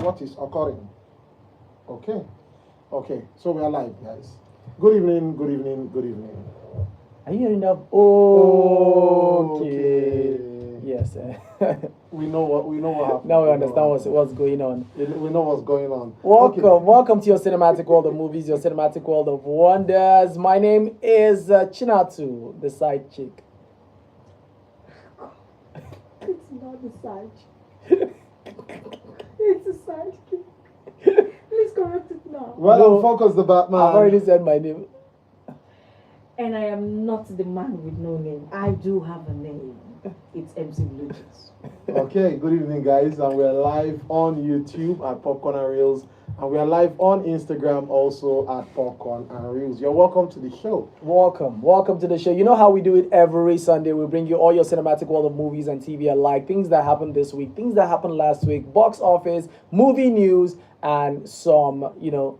what is occurring? Okay. Okay. So we are live, guys. Good evening, good evening, good evening. Are you hearing that? Okay. Yes. We know what happened. Now we understand what's going on. We know what's going on. Welcome to your cinematic world of movies, your cinematic world of wonders. My name is Chinatu, the side chick. It's not the side chick. It's a side chick. Please correct it now. Well, no, focus the Batman. I've already said my name. And I am not the man with no name. I do have a name. It's MC Bluetooth. Okay, good evening, guys, and we're live on YouTube at Popcornandreels, and we are live on Instagram also at Popcornandreels. You're welcome to the show. Welcome to the show. You know how we do it every Sunday. We bring you all your cinematic world of movies and TV alike, things that happened this week, things that happened last week, box office, movie news, and some,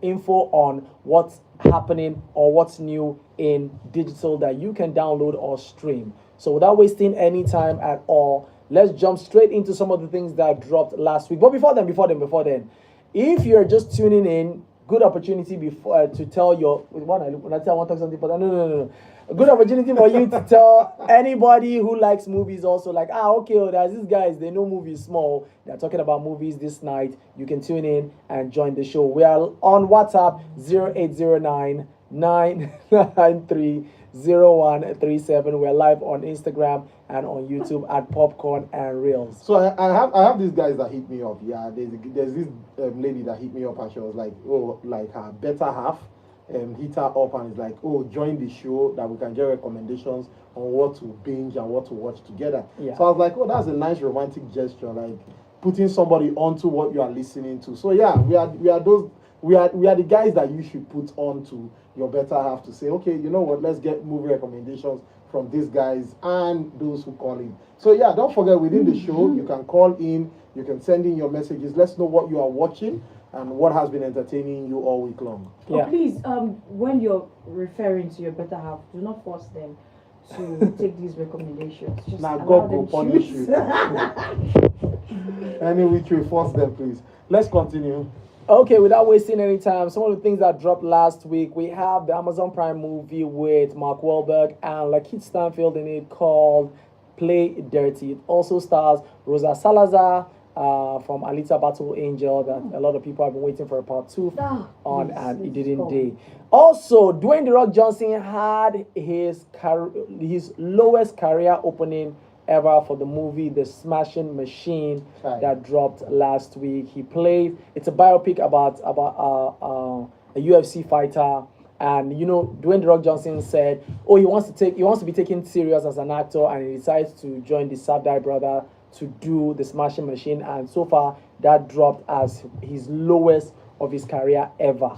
info on what's happening or what's new in digital that you can download or stream. So without wasting any time at all, let's jump straight into some of the things that dropped last week. But before then, if you're just tuning in, good opportunity to tell your when I tell one talk something, but no. A good opportunity for you to tell anybody who likes movies also, like, there's these guys, they know movies small. They're talking about movies this night. You can tune in and join the show. We are on WhatsApp 0809 993 0137. We're live on Instagram and on YouTube at Popcornandreels. So I have these guys that hit me up. Yeah, there's this lady that hit me up and she was like, her better half hit her up and is like, join the show that we can get recommendations on what to binge and what to watch together. Yeah. So I was like, that's a nice romantic gesture, like putting somebody onto what you are listening to. So yeah, we are the guys that you should put on to your better half to say, okay, you know what, let's get movie recommendations from these guys and those who call in. So yeah, don't forget, within the show, you can call in, you can send in your messages. Let's know what you are watching and what has been entertaining you all week long. Yeah. Please, when you're referring to your better half, do not force them to take these recommendations. Just now God will punish you. Any which way, force them, please. Let's continue. Okay, without wasting any time, some of the things that dropped last week, we have the Amazon Prime movie with Mark Wahlberg and Lakeith Stanfield in it called Play Dirty. It also stars Rosa Salazar from Alita Battle Angel that a lot of people have been waiting for a part 2 on, and it didn't day. Also, Dwayne "The Rock" Johnson had his lowest career opening ever for the movie The Smashing Machine that dropped last week. It's a biopic about a UFC fighter, and Dwayne "The Rock" Johnson said, he wants to be taken serious as an actor, and he decides to join the Sabdai brother to do The Smashing Machine, and so far that dropped as his lowest of his career ever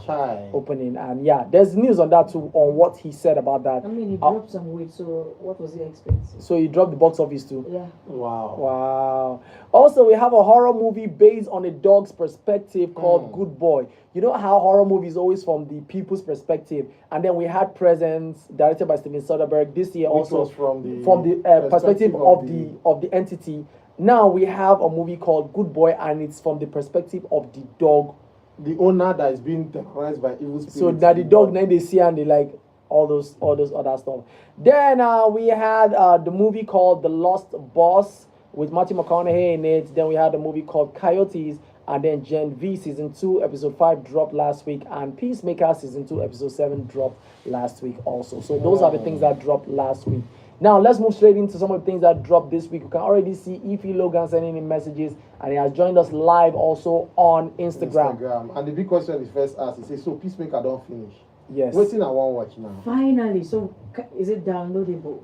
opening. And yeah, there's news on that too, on what he said about that. I mean, he dropped some weight, so what was he expecting? So he dropped the box office too. Yeah. Wow. Also, we have a horror movie based on a dog's perspective called Good Boy. You know how horror movies always from the people's perspective, and then we had Presence, directed by Steven Soderbergh this year, which also was from the perspective of the entity. Now we have a movie called Good Boy, and it's from the perspective of the dog, the owner that is being terrorized by evil spirits. So that the dog now they see and they like all those other stuff. Then we had the movie called The Lost Boss with Matthew McConaughey in it. Then we had a movie called Coyotes, and then Gen V season 2 episode 5 dropped last week, and Peacemaker season 2 episode 7 dropped last week also. So those are the things that dropped last week. Now let's move straight into some of the things that dropped this week. You can already see Ify Logan sending in messages, and he has joined us live also on Instagram. And the big question is first asked, he says, so Peacemaker don't finish? Yes. Waiting, I won't watch now. Finally, so is it downloadable?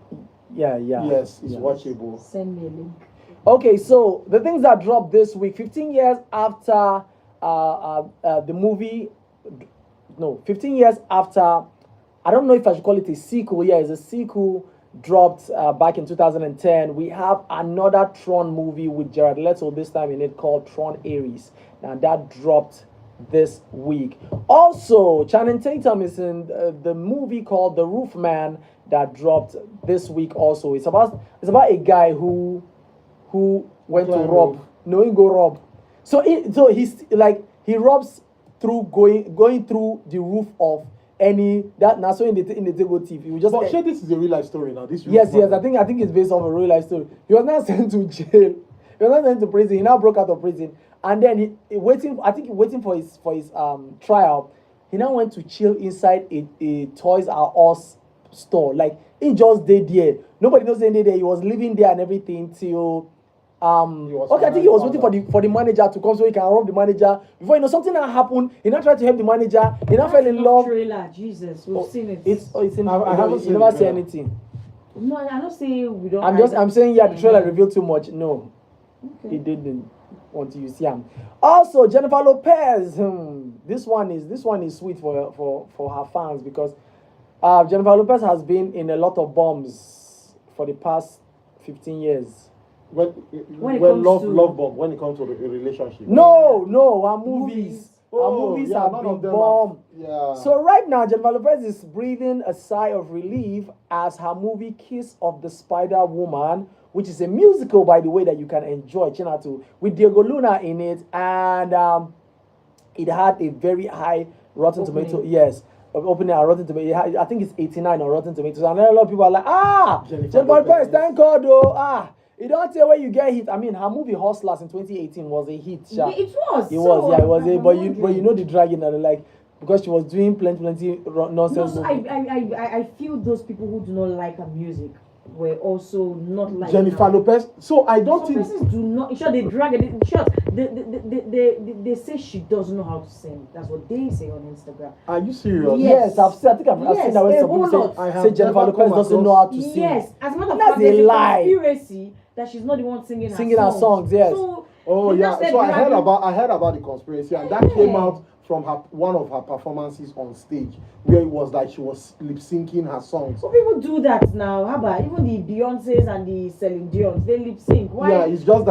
Yeah. Yes, it's watchable. Send me a link. Okay, so the things that dropped this week, 15 years after the movie, 15 years after, I don't know if I should call it a sequel. Yeah, it's a sequel. Dropped back in 2010. We have another Tron movie with Jared Leto, this time in it, called Tron Ares. Now that dropped this week. Also, Channing Tatum is in the movie called The Roofman that dropped this week also. It's about a guy who went to rob. No, he go rob. So he's like he robs through going through the roof of any that now so in the table thief. He will just But sure, this is a real life story now. This yes, Roofman. I think it's based on a real life story. He was not sent to jail. He was not sent to prison. He now broke out of prison, and then he waiting for his trial. He now went to chill inside a Toys R Us store. Like he just stayed there. Nobody knows anything there. He was living there and everything till okay, I think he was waiting for the manager to come so he can rob the manager. Before you know something that happened, he now tried to help the manager. He now fell in love. Trailer, Jesus, we've seen it. It's in. I haven't you seen never the say trailer. anything. No, I'm not saying we don't. I'm saying the trailer revealed too much. No, Okay. it didn't. Until you see him. Also, Jennifer Lopez. This one is sweet for her fans because Jennifer Lopez has been in a lot of bombs for the past 15 years. When love bomb, when it comes to a relationship. No, her movies. Her Oh, movies yeah, have none been of them bomb. Yeah. So right now, Jennifer Lopez is breathing a sigh of relief as her movie Kiss of the Spider Woman, which is a musical, by the way, that you can enjoy, Chinatu, with Diego Luna in it, and it had a very high Rotten Tomato. Yes, opening at Rotten Tomato. I think it's 89 on Rotten Tomatoes, and a lot of people are like, Jennifer Lopez, thank God, though. You don't tell where you get hit. I mean, her movie Hustlers in 2018 was a hit. Yeah, it was. It was a. But you know the dragging and like because she was doing plenty nonsense. No, so I feel those people who do not like her music were also not like Jennifer Lopez. So I don't Some think persons do not. Sure, they drag it. Sure, they say she doesn't know how to sing. That's what they say on Instagram. Are you serious? Yes, I think I've Yes, seen that when a some whole people lot. say Jennifer Lopez doesn't know how to sing. Yes, as a matter of That's fact, there's a a lie. conspiracy that she's not the one singing Her songs. Yes. So, Oh they yeah. just said So I heard dragging- about the conspiracy, and that came out from one of her performances on stage, where it was like she was lip syncing her songs. So people do that now. How about even the Beyonces and the Celine Dions? They lip sync. Why? Yeah, it's just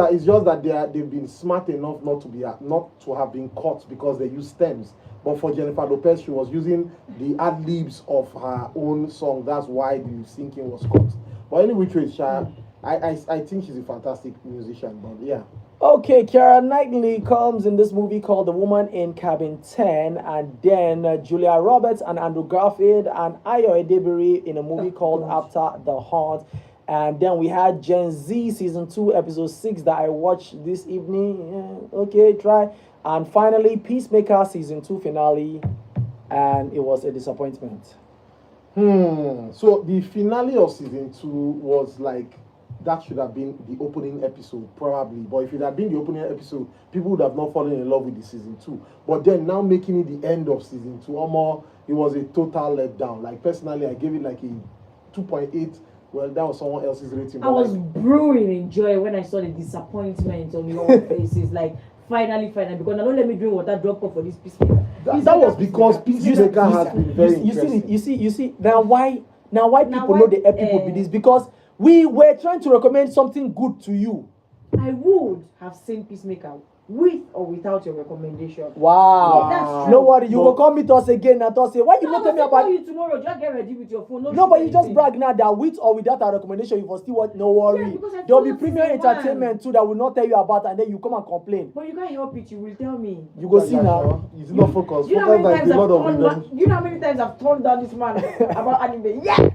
that they've been smart enough not to have been caught because they use stems. But for Jennifer Lopez, she was using the ad libs of her own song. That's why the lip syncing was caught. But anyway, I think she's a fantastic musician. But yeah. Okay, Keira Knightley comes in this movie called The Woman in Cabin 10, and then Julia Roberts and Andrew Garfield and Ayo Edebiri in a movie called After the Hunt. And then we had Gen Z Season 2, Episode 6 that I watched this evening. Yeah, okay, try. And finally, Peacemaker Season 2 finale, and it was a disappointment. So the finale of Season 2 was like, that should have been the opening episode, probably. But if it had been the opening episode, people would have not fallen in love with the Season 2. But then now making it the end of Season 2, it was a total letdown. Like personally, I gave it like a 2.8. Well, that was someone else's rating. I was brewing in joy when I saw the disappointment on your faces. Like, finally, because now don't let me drink water drop off for this Peacemaker. That was because Peacemaker has been very interesting. You see, now why people know the people with this? Because we were trying to recommend something good to you. I would have seen Peacemaker with or without your recommendation. Wow. That's true. No worry, you will come meet us again and say, why you not tell me about you tomorrow? Just get ready with your phone. No, but you just brag now that with or without our recommendation, you will still watch. No worry. Yeah, There will be premium entertainment too that will not tell you about, and then you come and complain. But you can't help it. You will tell me. You go see now. He's not focused. You know Focus like a lot of women. you know how many times I've turned down this man about anime? Yes.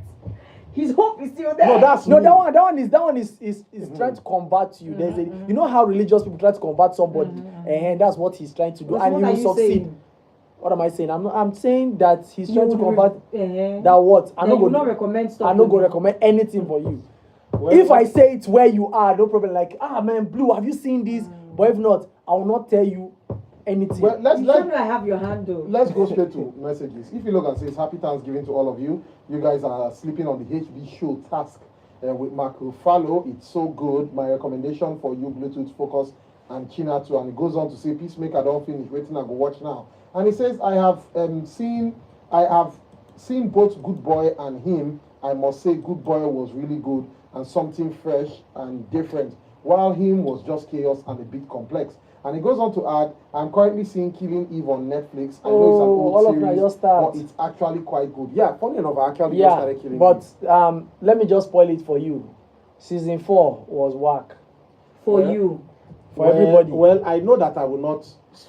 His hope is still there. No, that's No, me. that one is trying to convert you. There's a you know how religious people try to convert somebody, and that's what he's trying to do, But and what he are will you succeed. saying? What am I saying? I'm saying that he's trying to convert that that what I'm not gonna recommend stuff. I'm not gonna recommend anything for you. Well, If I say it where you are, no problem. Like, man, Blue, have you seen this? But if not, I will not tell you anything. Well, You tell me I have your handle. let's go straight to messages. If you look and say happy Thanksgiving to all of you. You guys are sleeping on the HB show task with Mark Ruffalo. It's so good. My recommendation for you, Bluetooth Focus and Chinatu. And it goes on to say, Peacemaker don't finish. Waiting, I go watch now. And it says, I have seen both Good Boy and him. I must say, Good Boy was really good and something fresh and different, while him was just chaos and a bit complex. And it goes on to add, I'm currently seeing Killing Eve on Netflix. I know it's an all old of them series, just start. but it's actually quite good. Yeah, funny enough, I actually just started Killing but Eve. let me just spoil it for you. Season 4 was whack. For Yeah. you. for everybody. Well, I know that I will not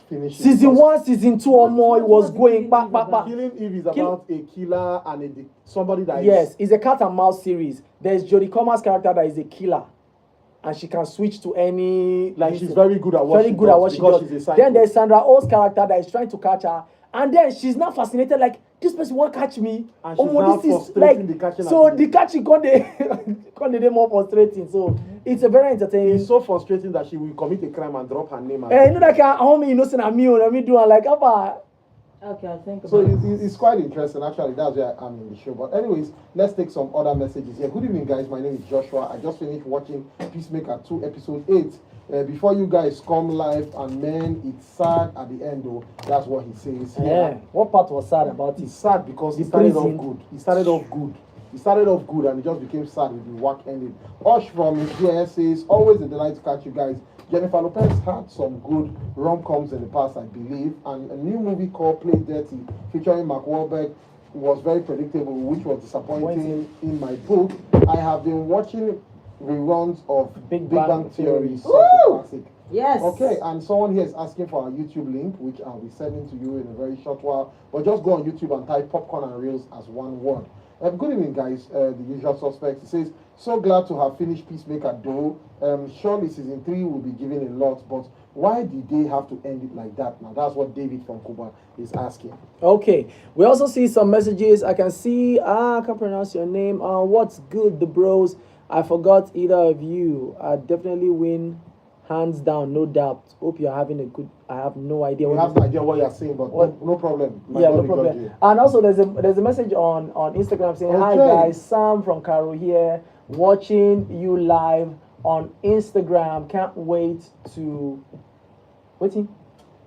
finish it. Season 1, season 2 or more, it was going back. Killing Eve is about a killer and somebody that Yes, it's a cat and mouse series. There's Jodie Comer's character that is a killer, and she can switch to any. Like she's very good at what she does. She's a then there's Sandra Oh's character that is trying to catch her, and then she's not fascinated like this person won't catch me. And she's now this is frustrating the catching. So the catching can't they more frustrating. So it's a very entertaining. It's so frustrating that she will commit a crime and drop her name. You know that kind of innocent and me, let me do it like about. Okay, I'll think about so it's quite interesting. Actually, that's where I'm in the show. But anyways, let's take some other messages here. Good evening, guys. My name is Joshua. I just finished watching Peacemaker 2, episode 8. Before you guys come live, and man, it's sad at the end, though. That's what he says. Yeah. What part was sad about it? It's sad because he started off good. He started off good, and it just became sad with the work ending. Osh from his GS says, always a delight to catch you guys. Jennifer Lopez had some good rom-coms in the past, I believe, and a new movie called Play Dirty featuring Mark Wahlberg was very predictable, which was disappointing in my book. I have been watching reruns of Big Bang Theory, such a classic. Yes. Okay, and someone here is asking for our YouTube link, which I'll be sending to you in a very short while. But just go on YouTube and type Popcorn and Reels as one word. Good evening, guys. The usual suspects. It says, so glad to have finished Peacemaker, though. Surely season 3 will be given a lot, but why did they have to end it like that? Now, that's what David from Cuba is asking. Okay. We also see some messages. I can see, I can't pronounce your name. What's good, the bros? I forgot either of you. I definitely win. Hands down, no doubt. Hope you're having a good. I have no idea. You have no idea what you're saying, but no problem. No problem. And also, there's a message on Instagram saying, "Hi guys, Sam from Caro here, watching you live on Instagram. Can't wait to waiting.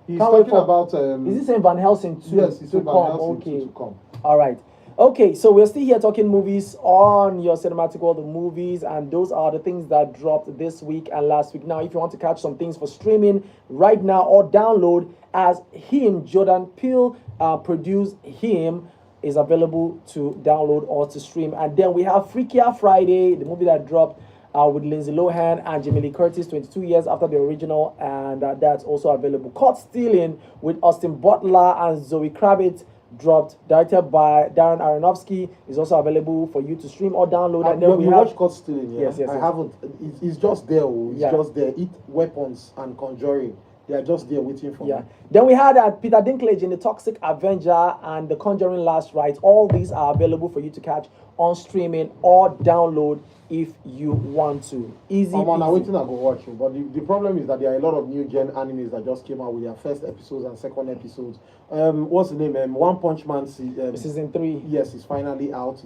He's talking about. Is this in Van Helsing 2? Yes, it's in Van Helsing 2 to come. All right. Okay, so we're still here talking movies on your cinematic world of movies, and those are the things that dropped this week and last week. Now, if you want to catch some things for streaming right now or download, as him, Jordan Peele, produced him, is available to download or to stream. And then we have Freakier Friday, the movie that dropped with Lindsay Lohan and Jamie Lee Curtis, 22 years after the original, and that's also available. Caught Stealing with Austin Butler and Zoe Kravitz, dropped, directed by Darren Aronofsky, is also available for you to stream or download. And then we watch Caught Stealing. Yeah? Yes. I haven't. It's just there. It's just there. Eat Weapons and Conjuring. They are just there waiting for me. Then we had Peter Dinklage in The Toxic Avenger and The Conjuring Last Rites. All these are available for you to catch on streaming or download if you want to. Easy. I'm waiting to go watch it. But the problem is that there are a lot of new gen animes that just came out with their first episodes and second episodes. What's the name? One Punch Man season 3. Yes, it's finally out.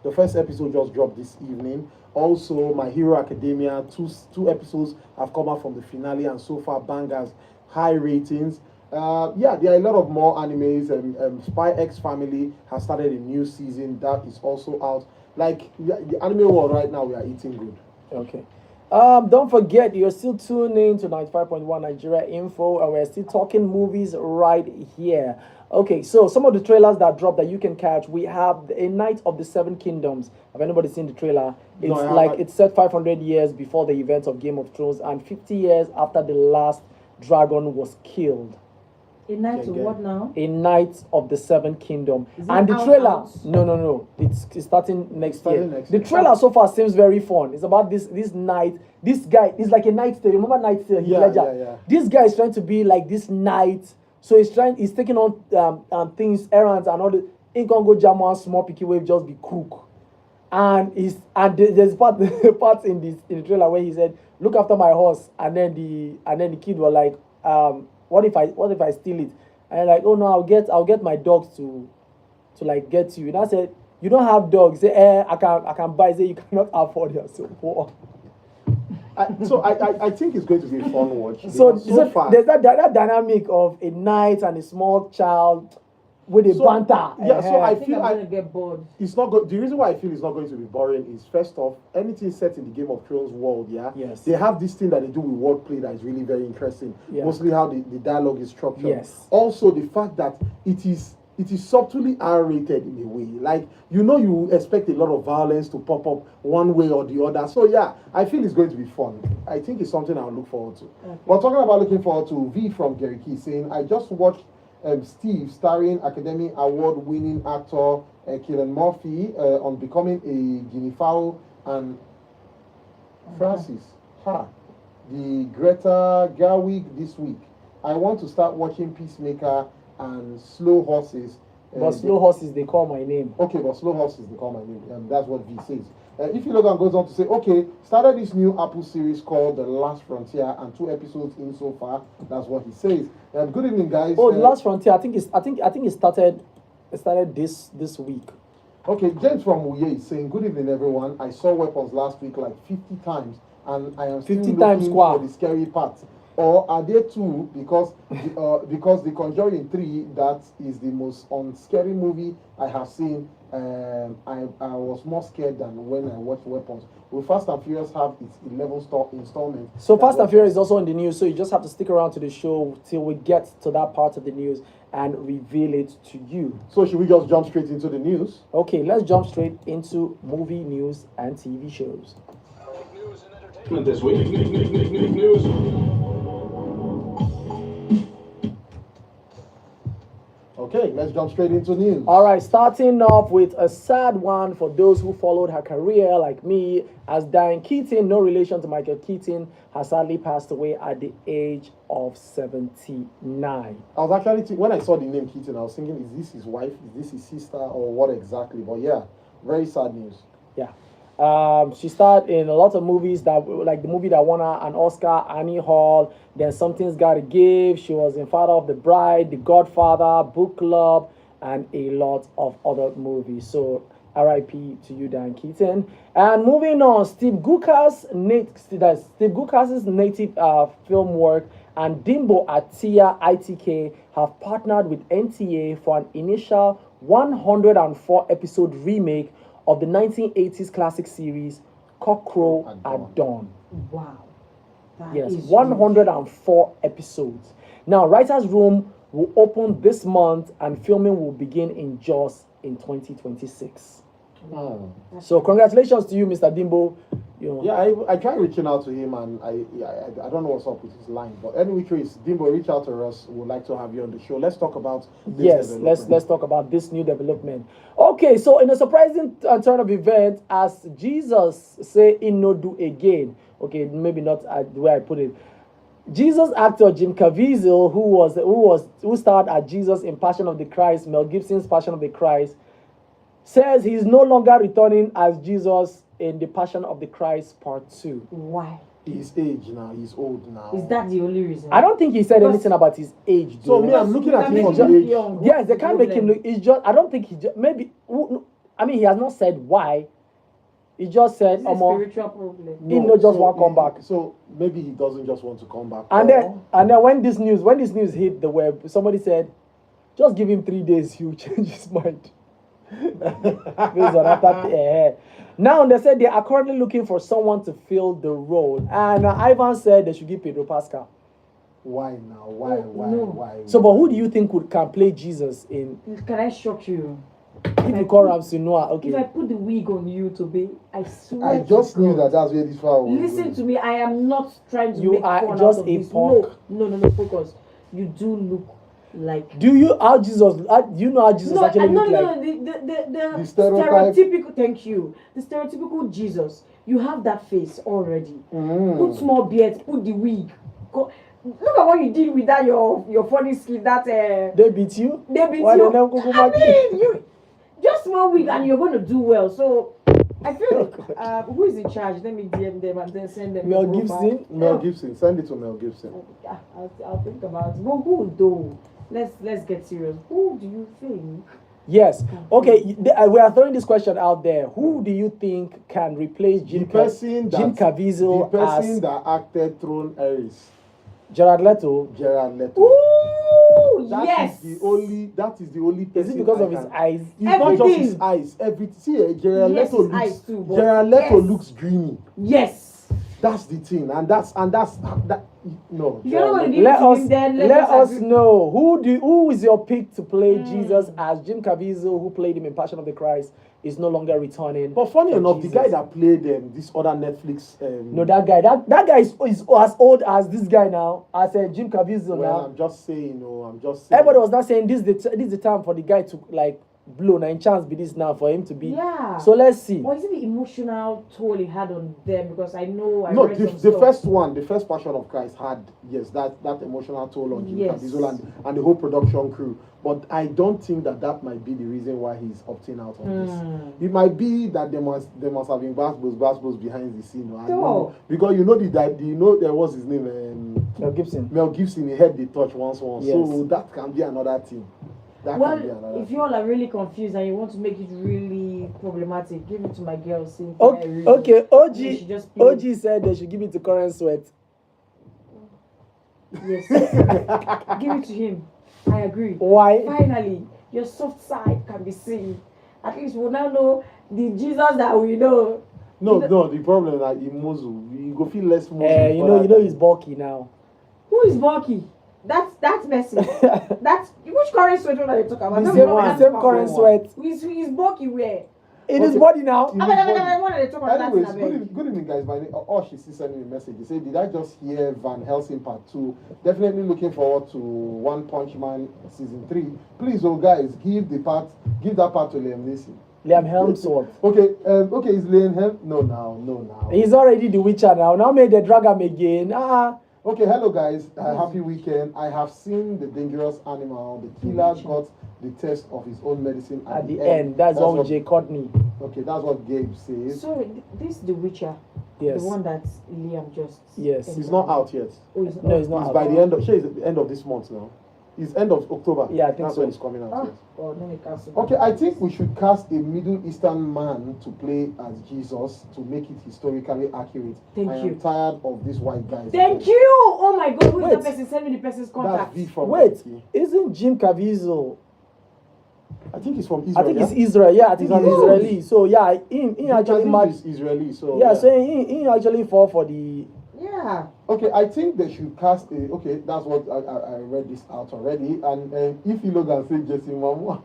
The first episode just dropped this evening. Also, My Hero Academia, two episodes have come out from the finale, and so far bangers, high ratings. There are a lot of more animes. Spy X Family has started a new season that is also out. Like the anime world right now, we are eating good. Okay. Don't forget, you're still tuning to 95.1 Nigeria Info, and we're still talking movies right here. Okay, so some of the trailers that dropped that you can catch, we have A Night of the Seven Kingdoms. Have anybody seen the trailer? It's set 500 years before the events of Game of Thrones and 50 years after the last dragon was killed. A Night of what now? A Night of the Seven Kingdom. And the trailer, no, it's starting next year. The trailer so far seems very fun. It's about this knight. This guy is like a Knight's Tale. Remember Knight's Tale? Yeah. This guy is trying to be like this knight. So he's taking on things, errands, and all the Incongo Jama small picky wave just be cook. And there's part in the trailer where he said, "Look after my horse," and then the kid was like, what if I steal it? And like, oh no, I'll get my dogs to like get you. And I said, you don't have dogs. Say, I can buy. Say, you cannot afford yourself. I think it's going to be a fun watch. So far, there's that dynamic of a knight and a small child with a banter. Yeah, so I feel I'm gonna get bored. It's not good. The reason why I feel it's not going to be boring is, first off, anything set in the Game of Thrones world, yes, they have this thing that they do with wordplay that is really very interesting. Yeah. Mostly how the dialogue is structured. Yes. Also, the fact that it is it is subtly R-rated in a way. Like, you expect a lot of violence to pop up one way or the other. So yeah, I feel it's going to be fun. I think it's something I'll look forward to. Okay. But talking about looking forward to, V from Gary Key saying, I just watched Steve starring Academy Award-winning actor Cillian Murphy on becoming a guinea fowl and Francis, the Greta Gerwig this week. I want to start watching Peacemaker and Slow Horses. But Slow Horses, they call my name. Okay, but Slow Horses, they call my name. That's what V says. If Logan goes on to say, okay, started this new Apple series called The Last Frontier and 2 episodes in so far. That's what he says. Good evening, guys. Oh, The Last Frontier. I think it started this week. Okay, James from Uye is saying, good evening, everyone. I saw Weapons last week like 50 times, and I am still 50 looking times for the scary part. Or are there 2? Because The Conjuring 3, that is the most scary movie I have seen. I was more scared than when I watched Weapons. Will Fast and Furious have its 11th installment? So Fast and Furious is also in the news, so you just have to stick around to the show till we get to that part of the news and reveal it to you. So should we just jump straight into the news? Okay, let's jump straight into movie news and TV shows. News and entertainment this week. News. Okay, let's jump straight into news. All right, starting off with a sad one for those who followed her career like me, as Diane Keaton, no relation to Michael Keaton, has sadly passed away at the age of 79. I was actually, when I saw the name Keaton, I was thinking, is this his wife? Is this his sister? Or what exactly? But yeah, very sad news. Yeah. She starred in a lot of movies like the movie that won her an Oscar, Annie Hall, then Something's Gotta Give. She was in Father of the Bride, The Godfather, Book Club, and a lot of other movies. So R.I.P. to you, Diane Keaton. And moving on, Steve Gukas' native film work and Dimbo Atia ITK have partnered with NTA for an initial 104 episode remake of the 1980s classic series Cockcrow at Dawn. Wow. That Yes, is 104 episodes. Now, Writer's Room will open this month and filming will begin in Jos in 2026. Wow. So congratulations to you, Mr. Dimbo. Yeah, I tried reaching out to him, and I don't know what's up with his line. But anyway, Chris, Dimbo, reach out to us. We'd like to have you on the show. Let's talk about this. Yes, let's talk about this new development. Okay, so in a surprising turn of event, as Jesus say in no do again. Okay, maybe not the way I put it. Jesus actor Jim Caviezel, who starred as Jesus in Passion of the Christ, Mel Gibson's Passion of the Christ, says he's no longer returning as Jesus in the Passion of the Christ Part 2. Why? He's age now. He's old now. Is that the only reason? I don't think he said anything about his age. So though. me, I'm looking at him on the age. Young. Yes, they can't make him look. It's just. I don't think he just. Maybe. I mean, he has not said why. He just said, It's a spiritual problem. He no just want to come back. So maybe he doesn't just want to come back. And then when this news hit the web, somebody said, just give him 3 days, he'll change his mind. Based on after now they said they are currently looking for someone to fill the role, and Ivan said they should give Pedro Pascal. Why now? Why? So, but who do you think can play Jesus in? Can I shock you? If you call Ramsey Noah, okay. If I put the wig on you today, I swear. I just knew that's where this far was. Listen to me. I am not trying to You make are fun just out of a this. punk. No. Focus. You do look like. Do you how Jesus? Do you know how Jesus actually look like? The stereotype. stereotypical. Thank you. The stereotypical Jesus. You have that face already. Put small beard. Put the wig. Go. Look at what you did with that your funny skin. That They beat you. They beat Why you. they never go I back? mean, you just small wig and you're gonna do well. So I feel like who is in charge? Let me DM them and then send them. Mel the profile. Gibson. Mel Gibson. Send it to Mel Gibson. I'll think about it. But who though? Let's get serious. Who do you think? Yes. Okay. We are throwing this question out there. Who do you think can replace Jim Caviezel the person as that acted Tron Ares? Gerard Leto? Gerard Leto. Ooh, That is the only person. Is it because of his eyes? It's not just his Everything. eyes. Everything. Gerard Yes, Leto his eyes looks. too, but Gerard Leto yes. looks dreamy. Yes. That's the thing, and that's No. If you're not going to give Let it to us him, then let us agree. know who is your pick to play Jesus, as Jim Caviezel, who played him in Passion of the Christ, is no longer returning. But funny for enough, Jesus. the guy that played this other Netflix. No, that guy is as old as this guy now, as Jim Caviezel Well, now. I'm just saying. Everybody was not saying this is the time for the guy to like blow. Nine chance be this now for him to be. Yeah. So let's see. Or is it the emotional toll he had on them? Because I know No, read the some stuff. first one, the first Passion of Christ had that emotional toll on Jim Caviezel and the whole production crew. But I don't think that might be the reason why he's opting out on this. It might be that there must have been basketballs behind the scene. I know. Because there was his name Mel Gibson. Mel Gibson. He had the touch once. Yes. So that can be another thing. If you all are really confused and you want to make it really problematic, give it to my girl. Okay. OG said they should give it to Current Sweat. Yes. Give it to him. I agree. Why? Finally, your soft side can be seen. At least we'll now know the Jesus that we know. No, the problem is that in Mozu, you go feel less Mozu. You know he's bulky now. Who is bulky? That's messy. That's which Current Sweat are you talking about? The same Current Sweat. He's bulky where? In his body now. Anyways, good evening, guys. My name, she's still sending me a message. They say, did I just hear Van Helsing Part 2? Definitely looking forward to One Punch Man Season 3. Please, guys, give that part to Liam Neeson. Liam Hemsworth. Okay, is Liam Hem? No, now. He's already the Witcher now. Now may they drag him again. Okay, hello guys. Happy weekend. I have seen The Dangerous Animal. The killer got the test of his own medicine at the end. That's what Jay Courtney. Okay, that's what Gabe says. So this The Witcher. Yes. The one that Liam just. Yes. He's not out yet. Oh, he's No, he's not It's out. by the end of this month now. It's end of October. Yeah, I think that's so. when it's coming out. Yes. Oh, let me cancel. Okay, I think we should cast a Middle Eastern man to play as Jesus to make it historically accurate. Thank I you. am tired of these white guys. Thank you! Oh my god, who is Wait. the person? Send me the person's That's contact. V from Wait, Turkey. isn't Jim Caviezel? I think he's from Israel. I think yeah? it's Israel. Yeah, I think He's he's an Israeli. So yeah, he actually matched. is Israeli. So Yeah, so he actually fought for the. Yeah. Okay, I think they should cast a. Okay, that's what I read this out already. And if you look and say Jesse Mamu,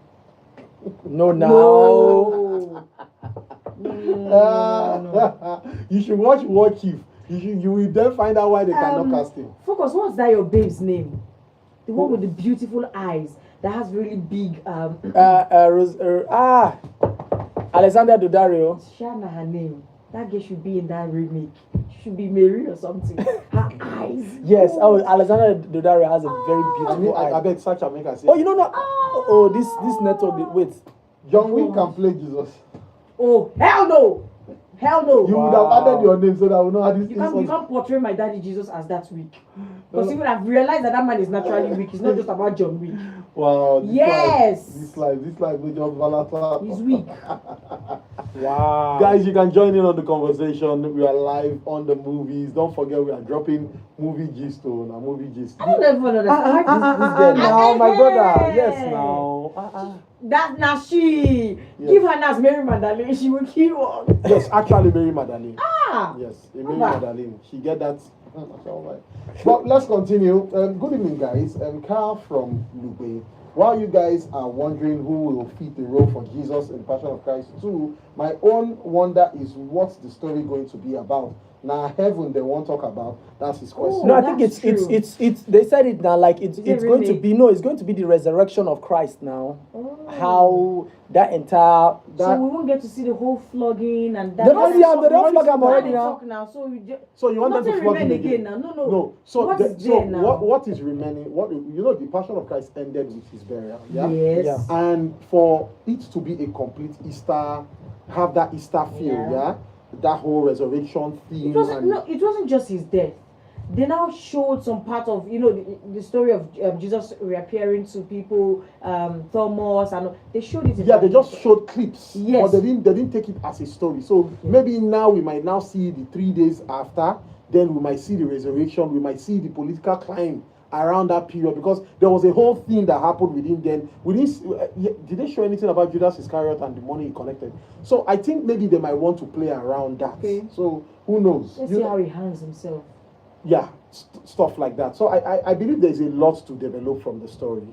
No, now. No. you should watch What If. You will then find out why they cannot cast him. Focus, what's that your babe's name? The one with the beautiful eyes that has really big Alexander Daddario. Shana her name. That girl should be in that remake. She should be Mary or something. Her eyes. Yes, Alexander Daddario has a very I beautiful mean, I eye. bet such a make us. Oh, you know not. Oh, this network. Wait. John Wick can play Jesus. Oh, hell no! Hell no! You would have added your name so that we know how this You thing can't portray my daddy Jesus as that weak. Because you would have realized that man is naturally weak. It's not just about John Wick. Wow. Yes! This life we just Valata. He's weak. Wow. Guys, you can join in on the conversation. We are live on the movies. Don't forget we are dropping movie gist on a movie gist. I don't ever understand. This girl now, my brother. Yes, now. That now she give her as Mary Magdalene, she will kill us. Yes, actually Mary Magdalene. Ah! Yes, Mary Magdalene. She get that. That's all right. But let's continue. Good evening, guys. Carl from Lube. While you guys are wondering who will fit the role for Jesus in Passion of Christ 2, my own wonder is what's the story going to be about. Now, heaven they won't talk about. That's his question. No, I think it's they said it now like it's going to be it's going to be the resurrection of Christ now. Oh. How that entire So we won't get to see the whole flogging and that. They don't flog him already now. So you want them to flog him remain again? now? No. No. So What is there now? what is remaining? The Passion of Christ ended with his burial. Yeah. Yes. Yeah. And for it to be a complete Easter, have that Easter feel, yeah, that whole resurrection theme. It wasn't just his death. They now showed some part of the story of Jesus reappearing to people, Thomas, and they showed it. They just showed clips. Yes. But they didn't take it as a story. So maybe now we might now see the 3 days after. Then we might see the resurrection. We might see the political climb around that period, because there was a whole thing that happened within then. Did they show anything about Judas Iscariot and the money he collected? So I think maybe they might want to play around that. Okay. So who knows? Let's see how he hangs himself. Yeah. stuff like that. So I believe there's a lot to develop from the story.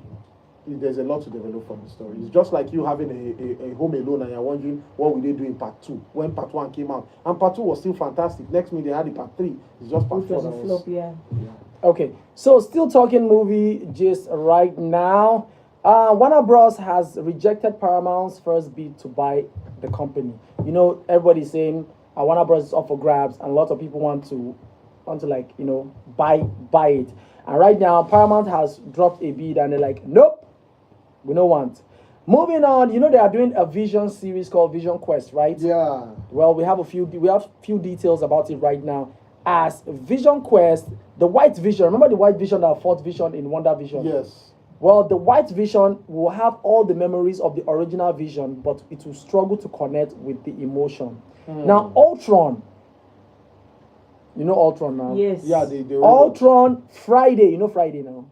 There's a lot to develop from the story. It's just like you having a Home Alone and you're wondering what will they do in part 2 when part 1 came out. And part 2 was still fantastic. Next minute they had the part 3. It's just part Which 4 was that a was... flop, yeah. Okay, so still talking movie just right now. Warner Bros. Has rejected Paramount's first bid to buy the company. You know, everybody's saying Warner Bros. Is up for grabs, and a lot of people want to like, you know, buy it. And right now, Paramount has dropped a bid, and they're like, nope, we don't want. Moving on, you know they are doing a Vision series called Vision Quest, right? Yeah. Well, we have few details about it right now. As Vision Quest, the White Vision, remember the White Vision that fought Vision in Wonder Vision? Yes. Well, the White Vision will have all the memories of the original Vision, but it will struggle to connect with the emotion. Now, Ultron, you know Ultron now? Yes. Yeah, the Ultron, Friday, you know Friday now?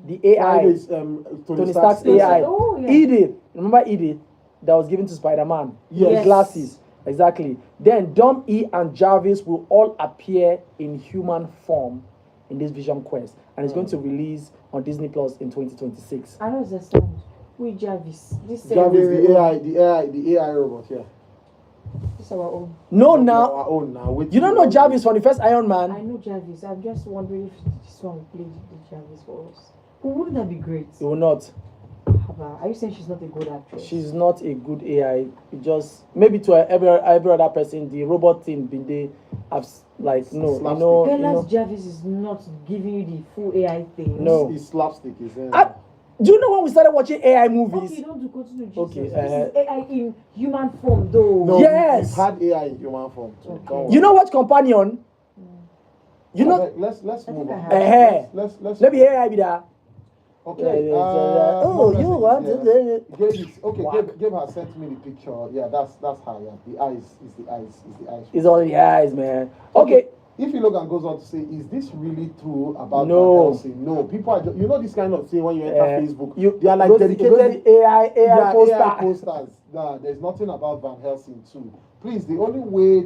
The AI, Friday's, Tony Stark's AI. Oh, yeah. Edith, remember Edith that was given to Spider-Man? Yes. The glasses, exactly. Then Dom E and Jarvis will all appear in human form in this Vision Quest, and it's going to release on Disney Plus in 2026. I don't understand. With Jarvis. This Jarvis, the AI robot, yeah. This is our own. No, Not now our own now. you don't know Jarvis from the first Iron I Man. know Jarvis. I'm just wondering if this one will play the Jarvis for us. Wouldn't that be great? It will not. Haba, are you saying she's not a good actress? She's not a good AI. It just maybe to every other person, the robot thing been they have like no, you Slapstick. know, Bella's Jarvis is not giving you the full AI thing. No. It's slapstick, is it? Do you know when we started watching AI movies? Okay, don't do continue. Jesus. Okay, This is AI in human form, though. No, Yes. we've had AI in human form too. Okay. Don't You worry. know what companion? You know, Let's I move think I on. have. Let's let me hear AI be there. Okay. Oh, no you message want here. to? Gabe has sent me the picture. Yeah, that's her. Yeah, the eyes is the eyes. It's all the eyes, man. Okay. If Logan goes on to say, is this really true about No. Van Helsing? No, people are just, you know this kind of thing when you enter Facebook. They are like go to dedicated the AI poster. AI posters. Nah, there's nothing about Van Helsing too. Please, the only way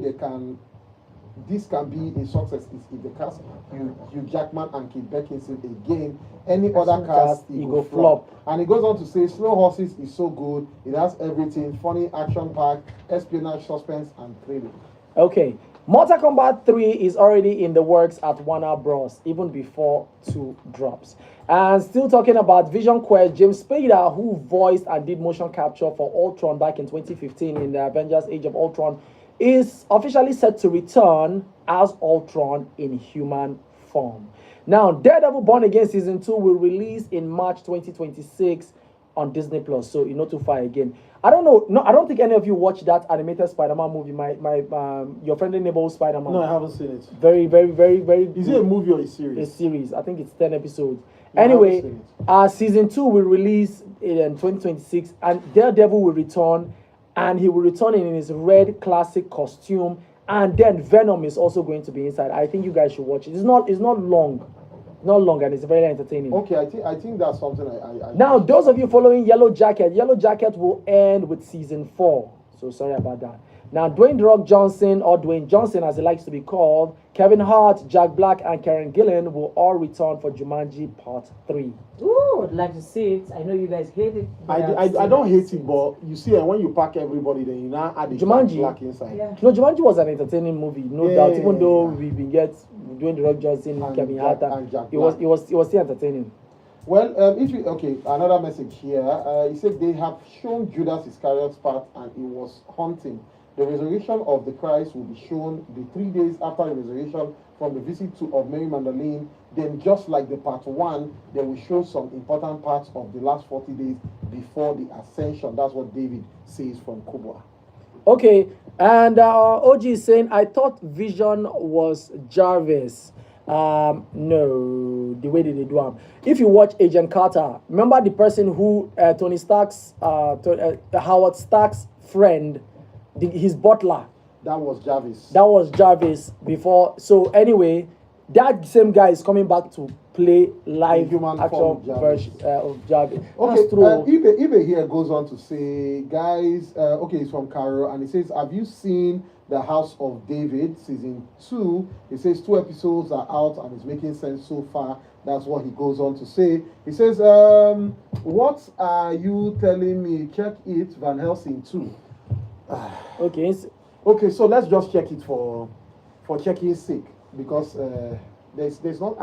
this can be a success is if the cast Hugh Jackman and Kate Beckinsale again. Any other cast, it it go go flop. And it goes on to say, Slow Horses is so good. It has everything: funny, action-packed, espionage, suspense, and thrilling. Okay. Mortal Kombat 3 is already in the works at Warner Bros. Even before 2 drops. And still talking about Vision Quest, James Spader, who voiced and did motion capture for Ultron back in 2015 in the Avengers Age of Ultron, is officially set to return as Ultron in human form. Now, Daredevil Born Again Season 2 will release in March 2026 on Disney Plus, so you're not too far again. I don't know. No, I don't think any of you watched that animated Spider-Man movie. Your friendly neighborhood Spider-Man. No, I haven't seen it. Very, very, very, very. Is it a movie or a series? A series. I think it's 10 episodes. No, I Anyway, haven't seen season 2 will release in 2026, and Daredevil will return, and he will return in his red classic costume, and then Venom is also going to be inside. I think you guys should watch it. It's not long. Not long, and it's very entertaining. Okay, I think that's something I Now, those of you following Yellow Jacket will end with season 4. So sorry about that. Now, Dwayne "The Rock" Johnson, or Dwayne Johnson as he likes to be called, Kevin Hart, Jack Black, and Karen Gillan will all return for Jumanji Part 3. Ooh, I'd like to see it. I know you guys hate it. but I don't hate it, but you see, when you pack everybody, then you now add the Jumanji. Black inside. Yeah. No, Jumanji was an entertaining movie, no doubt. Even though we been get Dwayne "The Rock" Johnson, And Kevin Jack- Hart, and Jack it was Black. still entertaining. Well, another message here. He said they have shown Judas Iscariot's part, and it was haunting. The resurrection of the Christ will be shown the 3 days after the resurrection from the visit of Mary Magdalene. Then, just like the part 1, they will show some important parts of the last 40 days before the ascension. That's what David says from Kubwa. Okay, and OG is saying, I thought Vision was Jarvis. No, the way they do him. If you watch Agent Carter, remember the person who Tony Stark's, Howard Stark's friend, his butler. That was Jarvis. That was Jarvis before. So anyway, that same guy is coming back to play live human action form Jarvis. version of Jarvis. Okay, That's true. Ibe here goes on to say, guys, okay, it's from Carol, and he says, have you seen The House of David season 2? He says 2 episodes are out and it's making sense so far. That's what he goes on to say. He says, what are you telling me? Check it, Van Helsing 2. Okay. Okay, so let's just check it for checking sake, because there's not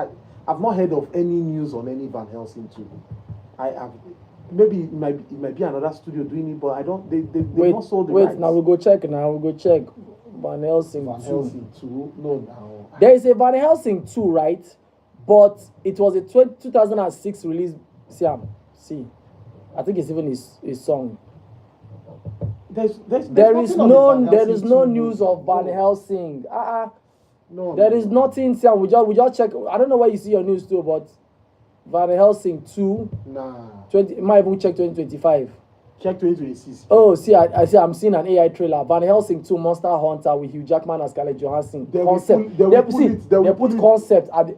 I've not heard of any news on any Van Helsing 2. I have, maybe it might be another studio doing it, but I don't. They've not sold the rights. Now we go check. Van Helsing 2. 2. No, now There is a Van Helsing 2, right? But it was a 2006 release. See, I think it's even his song. There is no news of Van Helsing. No, there is nothing. Siam, we just check. I don't know where you see your news too, but Van Helsing 2. Nah. It might even check 2025. Check 2026. Oh, see, I'm seeing an AI trailer. Van Helsing 2 Monster Hunter with Hugh Jackman and Scarlett Johansson. They put concept at the,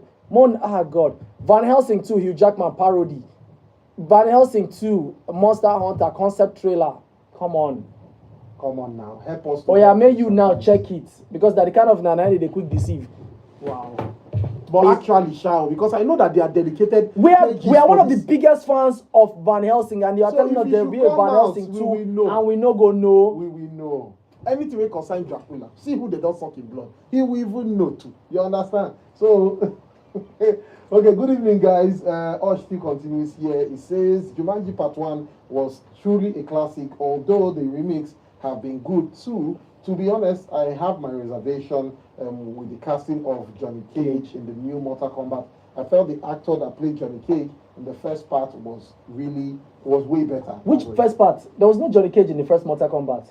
God. Van Helsing 2 Hugh Jackman parody. Van Helsing 2 Monster Hunter concept trailer. Come on now. Help us. Oh yeah, may you now check it, because that the kind of nanani they quick deceive. Wow. But actually, shall, because I know that they are dedicated. We are one of the biggest fans of Van Helsing, and they are telling us there will be a Van Helsing 2, and we no go know. We will know. Anything we concern Dracula, see who they don't suck in blood. He will even know too. You understand? So, okay, good evening, guys. Osh still continues here. It says Jumanji Part 1 was truly a classic, although the remix have been good too. To be honest, I have my reservation with the casting of Johnny Cage in the new Mortal Kombat. I felt the actor that played Johnny Cage in the first part was way better. Which first part? There was no Johnny Cage in the first Mortal Kombat.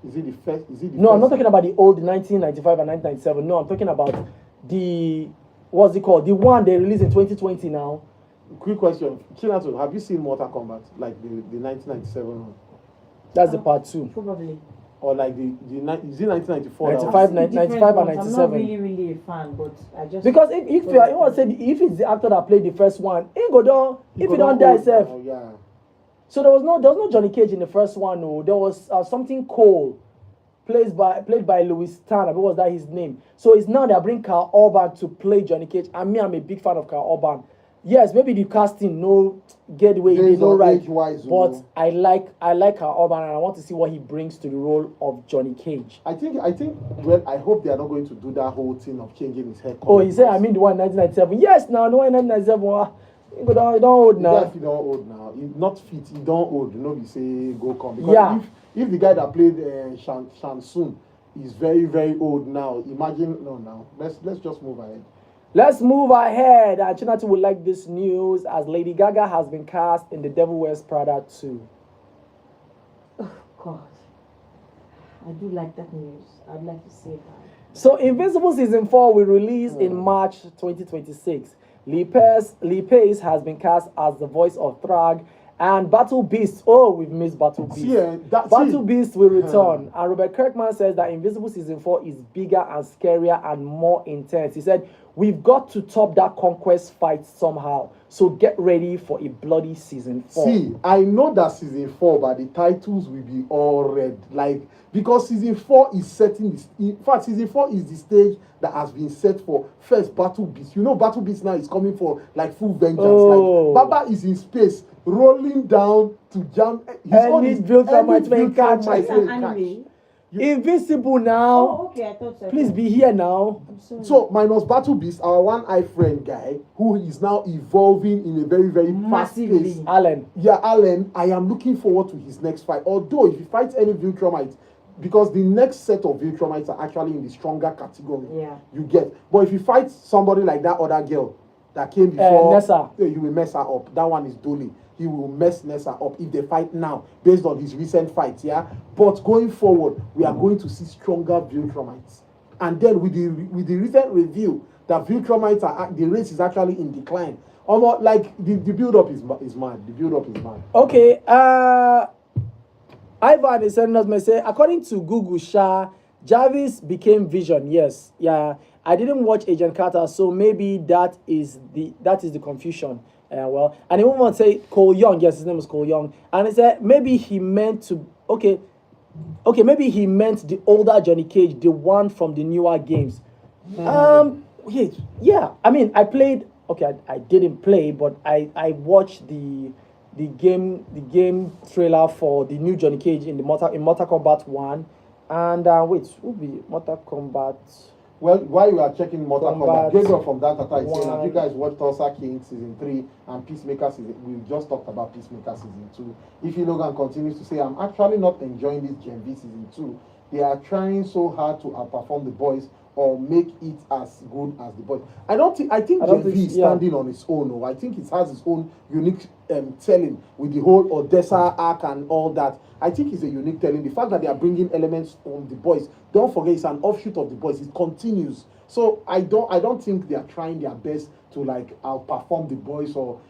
Is it the first? No, I'm not talking about the old 1995 and 1997. No, I'm talking about the, what's it called? The one they released in 2020 now. Quick question. Chinato, have you seen Mortal Kombat? Like the 1997 one? That's the part 2. Probably. Or like is it 1994? 95 and 97. I'm not really a fan, but I just, because if it's the actor that played the first one, he don't die himself. Yeah. So there was no Johnny Cage in the first one. No, there was something Cole, played by Louis Tan. I mean, was that his name? So it's now they bring Carl Urban to play Johnny Cage. I'm a big fan of Carl Urban. Yes, maybe the casting no get away, no right. But I like Carl Urban, and I want to see what he brings to the role of Johnny Cage. I think well, I hope they are not going to do that whole thing of changing his hair. Oh, he said the one in 1997. Yes, now the one in 1997. He don't old now. If he don't old now, he not fit. He don't old. You know, we say go come. Because if the guy that played Shansun is very very old now, imagine now. Let's just move ahead. Let's move ahead. Chinatu would like this news as Lady Gaga has been cast in The Devil Wears Prada 2. Oh God, I do like that news. I'd like to see that. So Invincible Season 4 will release in March 2026. Lee Pace has been cast as the voice of Thrag, and Battle Beast. Oh, we've missed Battle Beast. Battle Beast will return. And Robert Kirkman says that Invincible Season 4 is bigger and scarier and more intense. He said, we've got to top that conquest fight somehow. So get ready for a bloody Season 4. See, I know that Season 4, but the titles will be all red. Like, because Season 4 is setting this. In fact, Season 4 is the stage that has been set for first Battle Beast. You know, Battle Beast now is coming for like full vengeance. Oh. Like, Baba is in space, rolling down to jam. His built from my train catch. It's an anime. Invincible now. Oh, okay, I thought so. Please be here now. I'm sorry. So minus Battle Beast, our one-eye friend guy, who is now evolving in a very, very fast pace. Alan. Yeah, Alan, I am looking forward to his next fight. Although if he fights any Viltrumites, because the next set of Viltrumites are actually in the stronger category. Yeah. You get. But if he fights somebody like that other girl that came before, Nessa. You will mess her up. That one is Dolly. He will mess Nessa up if they fight now, based on his recent fights, yeah. But going forward, we are going to see stronger Viltrumites. And then with the recent review that Viltrumites are, the race is actually in decline. Almost like the build-up is mad. The build-up is mad. Okay. Ivan is sending us message. According to Google, Jarvis became Vision. Yes, yeah. I didn't watch Agent Carter, so maybe that is the confusion. Well, and he went on to say Cole Young. Yes, his name was Cole Young, and he said maybe he meant to. Okay, maybe he meant the older Johnny Cage, the one from the newer games. Yeah. I mean, I played. Okay, I didn't play, but I watched the game trailer for the new Johnny Cage in Mortal Kombat 1, and wait, who be Mortal Kombat? Well, while you are checking Mortal Kombat, Gabriel from that is saying, have you One. guys watched Tulsa King season 3 and Peacemaker season? We just talked about Peacemaker season 2. If Logan continues to say, I'm actually not enjoying this Gen V season 2. They are trying so hard to outperform the boys or make it as good as the boys. I think Gen V is standing on its own. Or I think it has its own unique telling with the whole Odessa arc and all that. I think it's a unique telling. The fact that they are bringing elements from the boys, don't forget it's an offshoot of the boys. It continues. So I don't think they are trying their best to like outperform the boys. Or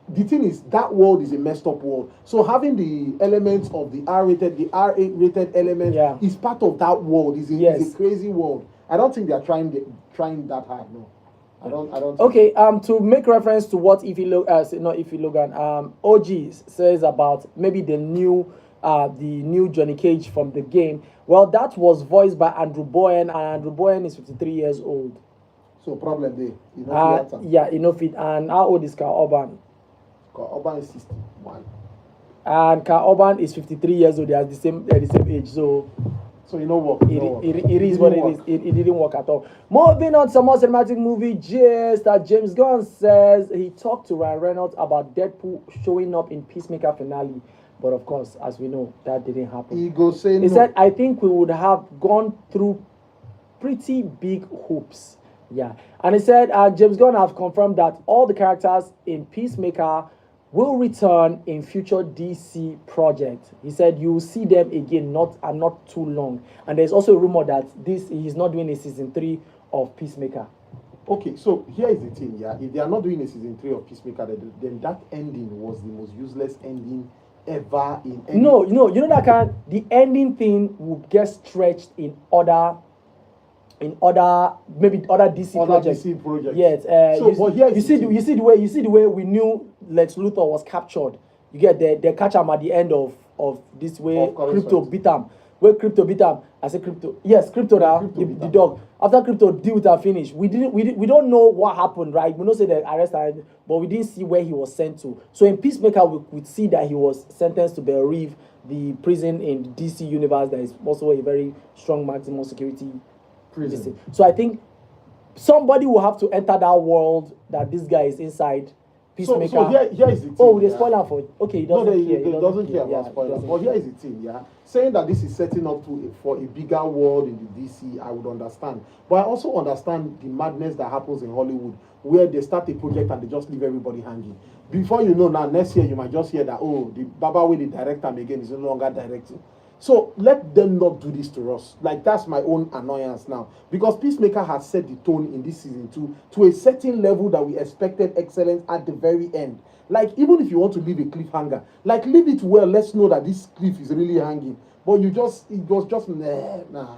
the thing is that world is a messed up world. So having the elements of the R-rated, the R8 rated element is part of that world. It's a crazy world. I don't think they are trying that hard. No. I don't. Okay. To make reference to what Logan, OG says about maybe the new Johnny Cage from the game. Well, that was voiced by Andrew Boyen, and Andrew Boyen is 53 years old. So problem there. And how old is Carl Urban? Carl Urban is 61. And Carl Urban is 53 years old. They are the same age. So you know what? It is what it is. It didn't work at all. Moving on to some more cinematic movie gist that James Gunn says he talked to Ryan Reynolds about Deadpool showing up in Peacemaker finale. But of course, as we know, that didn't happen. He said, I think we would have gone through pretty big hoops. Yeah. And he said, James Gunn have confirmed that all the characters in Peacemaker will return in future DC projects. He said you will see them again, not too long. And there's also a rumor that he's not doing a season 3 of Peacemaker. Okay, so here is the thing, if they are not doing a season 3 of Peacemaker, then that ending was the most useless ending ever in any... No, the ending thing will get stretched in other DC projects. Yes. You see the way we knew Lex Luthor was captured. You get they catch him at the end of this way. Crypto beat him. Where Crypto beat him? I said Crypto. Yes, Crypto now the dog. After Crypto deal with her finish, we don't know what happened, right? We don't say they arrested, but we didn't see where he was sent to. So in Peacemaker, we could see that he was sentenced to Belle Reve, the prison in the DC universe that is also a very strong maximum security prison. So I think somebody will have to enter that world that this guy is inside. Peacemaker. So here is the thing. Oh, they spoiler for it. Okay, he doesn't care. He doesn't care about spoilers. But here is the thing, saying that this is setting up for a bigger world in the DC, I would understand. But I also understand the madness that happens in Hollywood, where they start a project and they just leave everybody hanging. Before you know, now next year you might just hear that the Baba with the director again is no longer directing. So let them not do this to us. Like, that's my own annoyance now. Because Peacemaker has set the tone in this season 2 to a certain level that we expected excellence at the very end. Like, even if you want to leave a cliffhanger, like, leave it well. Let's know that this cliff is really hanging. But it was just, nah.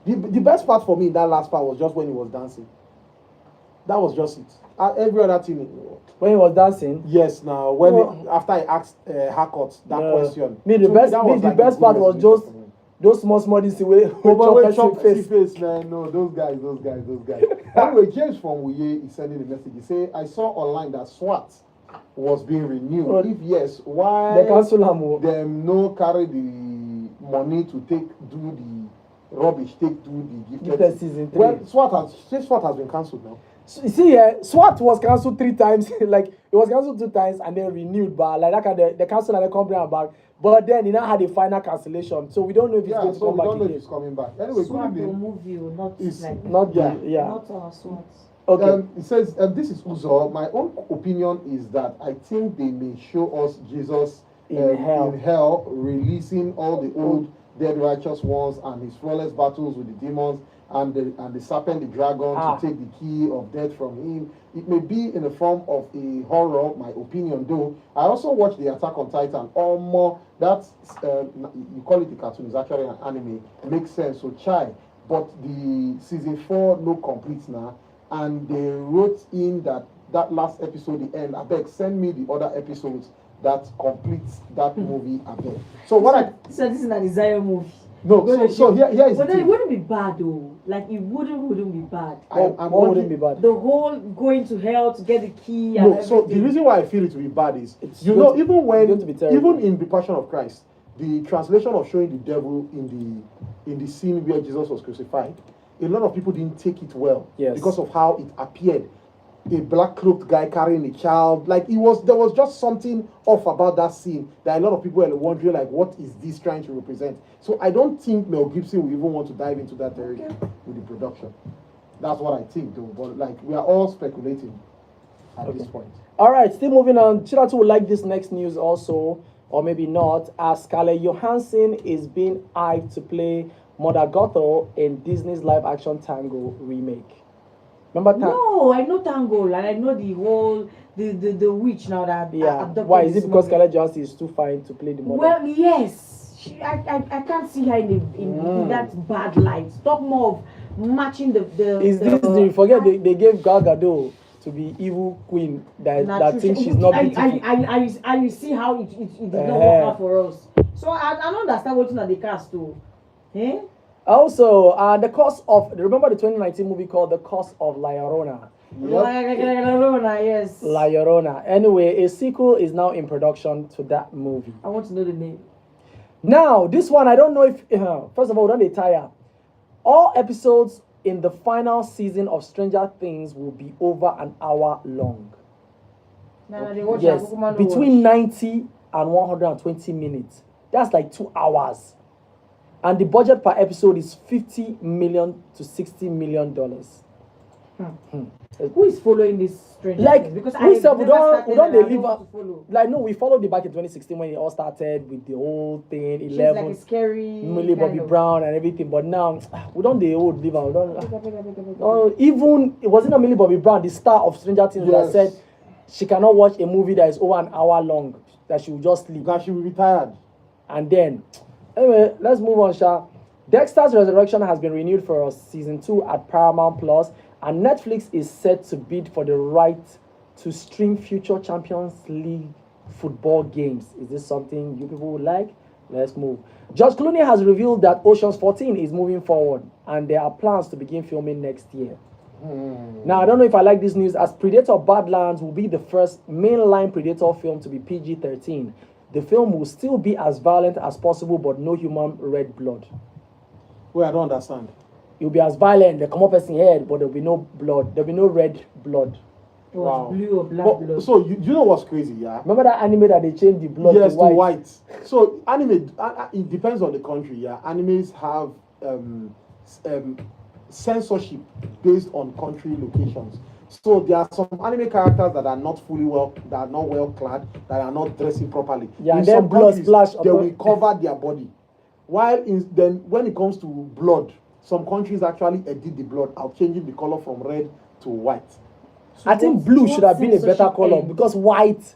The best part for me in that last part was just when he was dancing. That was just it. Every other thing. When he was dancing? Yes, now, after I asked Harcourt that question. The best part was just those small DC face, man. No, those guys. Anyway, James from Wuye is sending a message. He said, I saw online that SWAT was being renewed. If yes, why they cancel them no carry the money to do the rubbish, do the gifted season 3? Well, SWAT has been cancelled now. You see, SWAT was cancelled 3 times. Like, it was cancelled 2 times and then renewed. But like that, they cancelled and they come back. But then it now had a final cancellation. So we don't know if it's going to come back. We don't know if it's coming back. Anyway, SWAT will move you, not our SWAT. Okay. It says, this is Uzo. My own opinion is that I think they may show us Jesus in hell, releasing all the old dead righteous ones and his flawless battles with the demons and the serpent, the dragon, to take the key of death from him. It may be in the form of a horror, my opinion though. I also watched the Attack on Titan. Or more, that's you call it a cartoon, it's actually an anime. It makes sense. So but the season 4 no complete now, and they wrote in that last episode, the end. I beg, send me the other episodes that completes that movie. I beg. So what I so this is an Isaiah movie. no. So here is But the then it thing. wouldn't be bad though. Like it wouldn't be bad. I'm What wouldn't working- be bad? The whole going to hell to get the key and No, so the everything. reason why I feel it will be bad is, It's you going know, to- even it's when, going to be terrible. even in the Passion of Christ, the translation of showing the devil in the scene where Jesus was crucified, a lot of people didn't take it well, Yes. because of how it appeared. A black cloaked guy carrying a child, like there was just something off about that scene that a lot of people were wondering, like, what is this trying to represent? So I don't think Mel Gibson will even want to dive into that territory with the production. That's what I think, though. But like, we are all speculating at this point. All right, still moving on. Chiratu will like this next news also, or maybe not, as Scarlett Johansson is being eyed to play Mother Gothel in Disney's live-action Tango remake. Remember Tango? No, I know Tango, and I know the whole the witch now that Yeah. abducted Why is it this because movie. Scarlett Johansson is too fine to play the mother? Well, yes. I can't see her in that bad light. Stop more of matching the Is this the forget they gave Gal Gadot to be evil queen that thinks she's not beautiful? And you see how it did not work out for us. So I don't understand what they cast too. Eh? Also, the cost of remember the 2019 movie called The Cost of La Llorona. Yes. La Llorona. Anyway, a sequel is now in production to that movie. I want to know the name. Now, this one I don't know if first of all, don't they tire? All episodes in the final season of Stranger Things will be over an hour long. Nah, they watch Yes, Akukuman between watch. 90 and 120 minutes. That's like 2 hours. And the budget per episode is $50 million to $60 million. Who is following this Stranger Like, Things? Because we said, never we don't started they and I leave want out. to follow. Like, no, we followed it back in 2016 when it all started with the whole thing, She's like 11, a scary Millie kind Bobby of- Brown and everything. But now, we don't the old live out. We don't. Pega. Oh, even it wasn't a Millie Bobby Brown, the star of Stranger Things, that Yes. said she cannot watch a movie that is over an hour long, that she will just sleep. Because she will be tired. And then, anyway, let's move on, Sha. Dexter's Resurrection has been renewed for season 2 at Paramount Plus, and Netflix is set to bid for the right to stream future Champions League football games. Is this something you people would like? Let's move. George Clooney has revealed that Ocean's 14 is moving forward, and there are plans to begin filming next year. Now, I don't know if I like this news, as Predator Badlands will be the first mainline Predator film to be PG-13. The film will still be as violent as possible, but no human red blood. Wait, I don't understand. It will be as violent, they come up as in head, but there'll be no blood. There'll be no red blood. It was Wow. blue or black But, blood. so you know what's crazy, yeah? Remember that anime that they changed the blood Yes, to white? So anime, it depends on the country. Yeah, animes have censorship based on country locations. So there are some anime characters that are not well clad, that are not dressing properly. Yeah, In and then some blood countries, splash they upon- will cover their body. While then when it comes to blood, some countries actually edit the blood out, changing the color from red to white. I think blue should have been a better color, because white.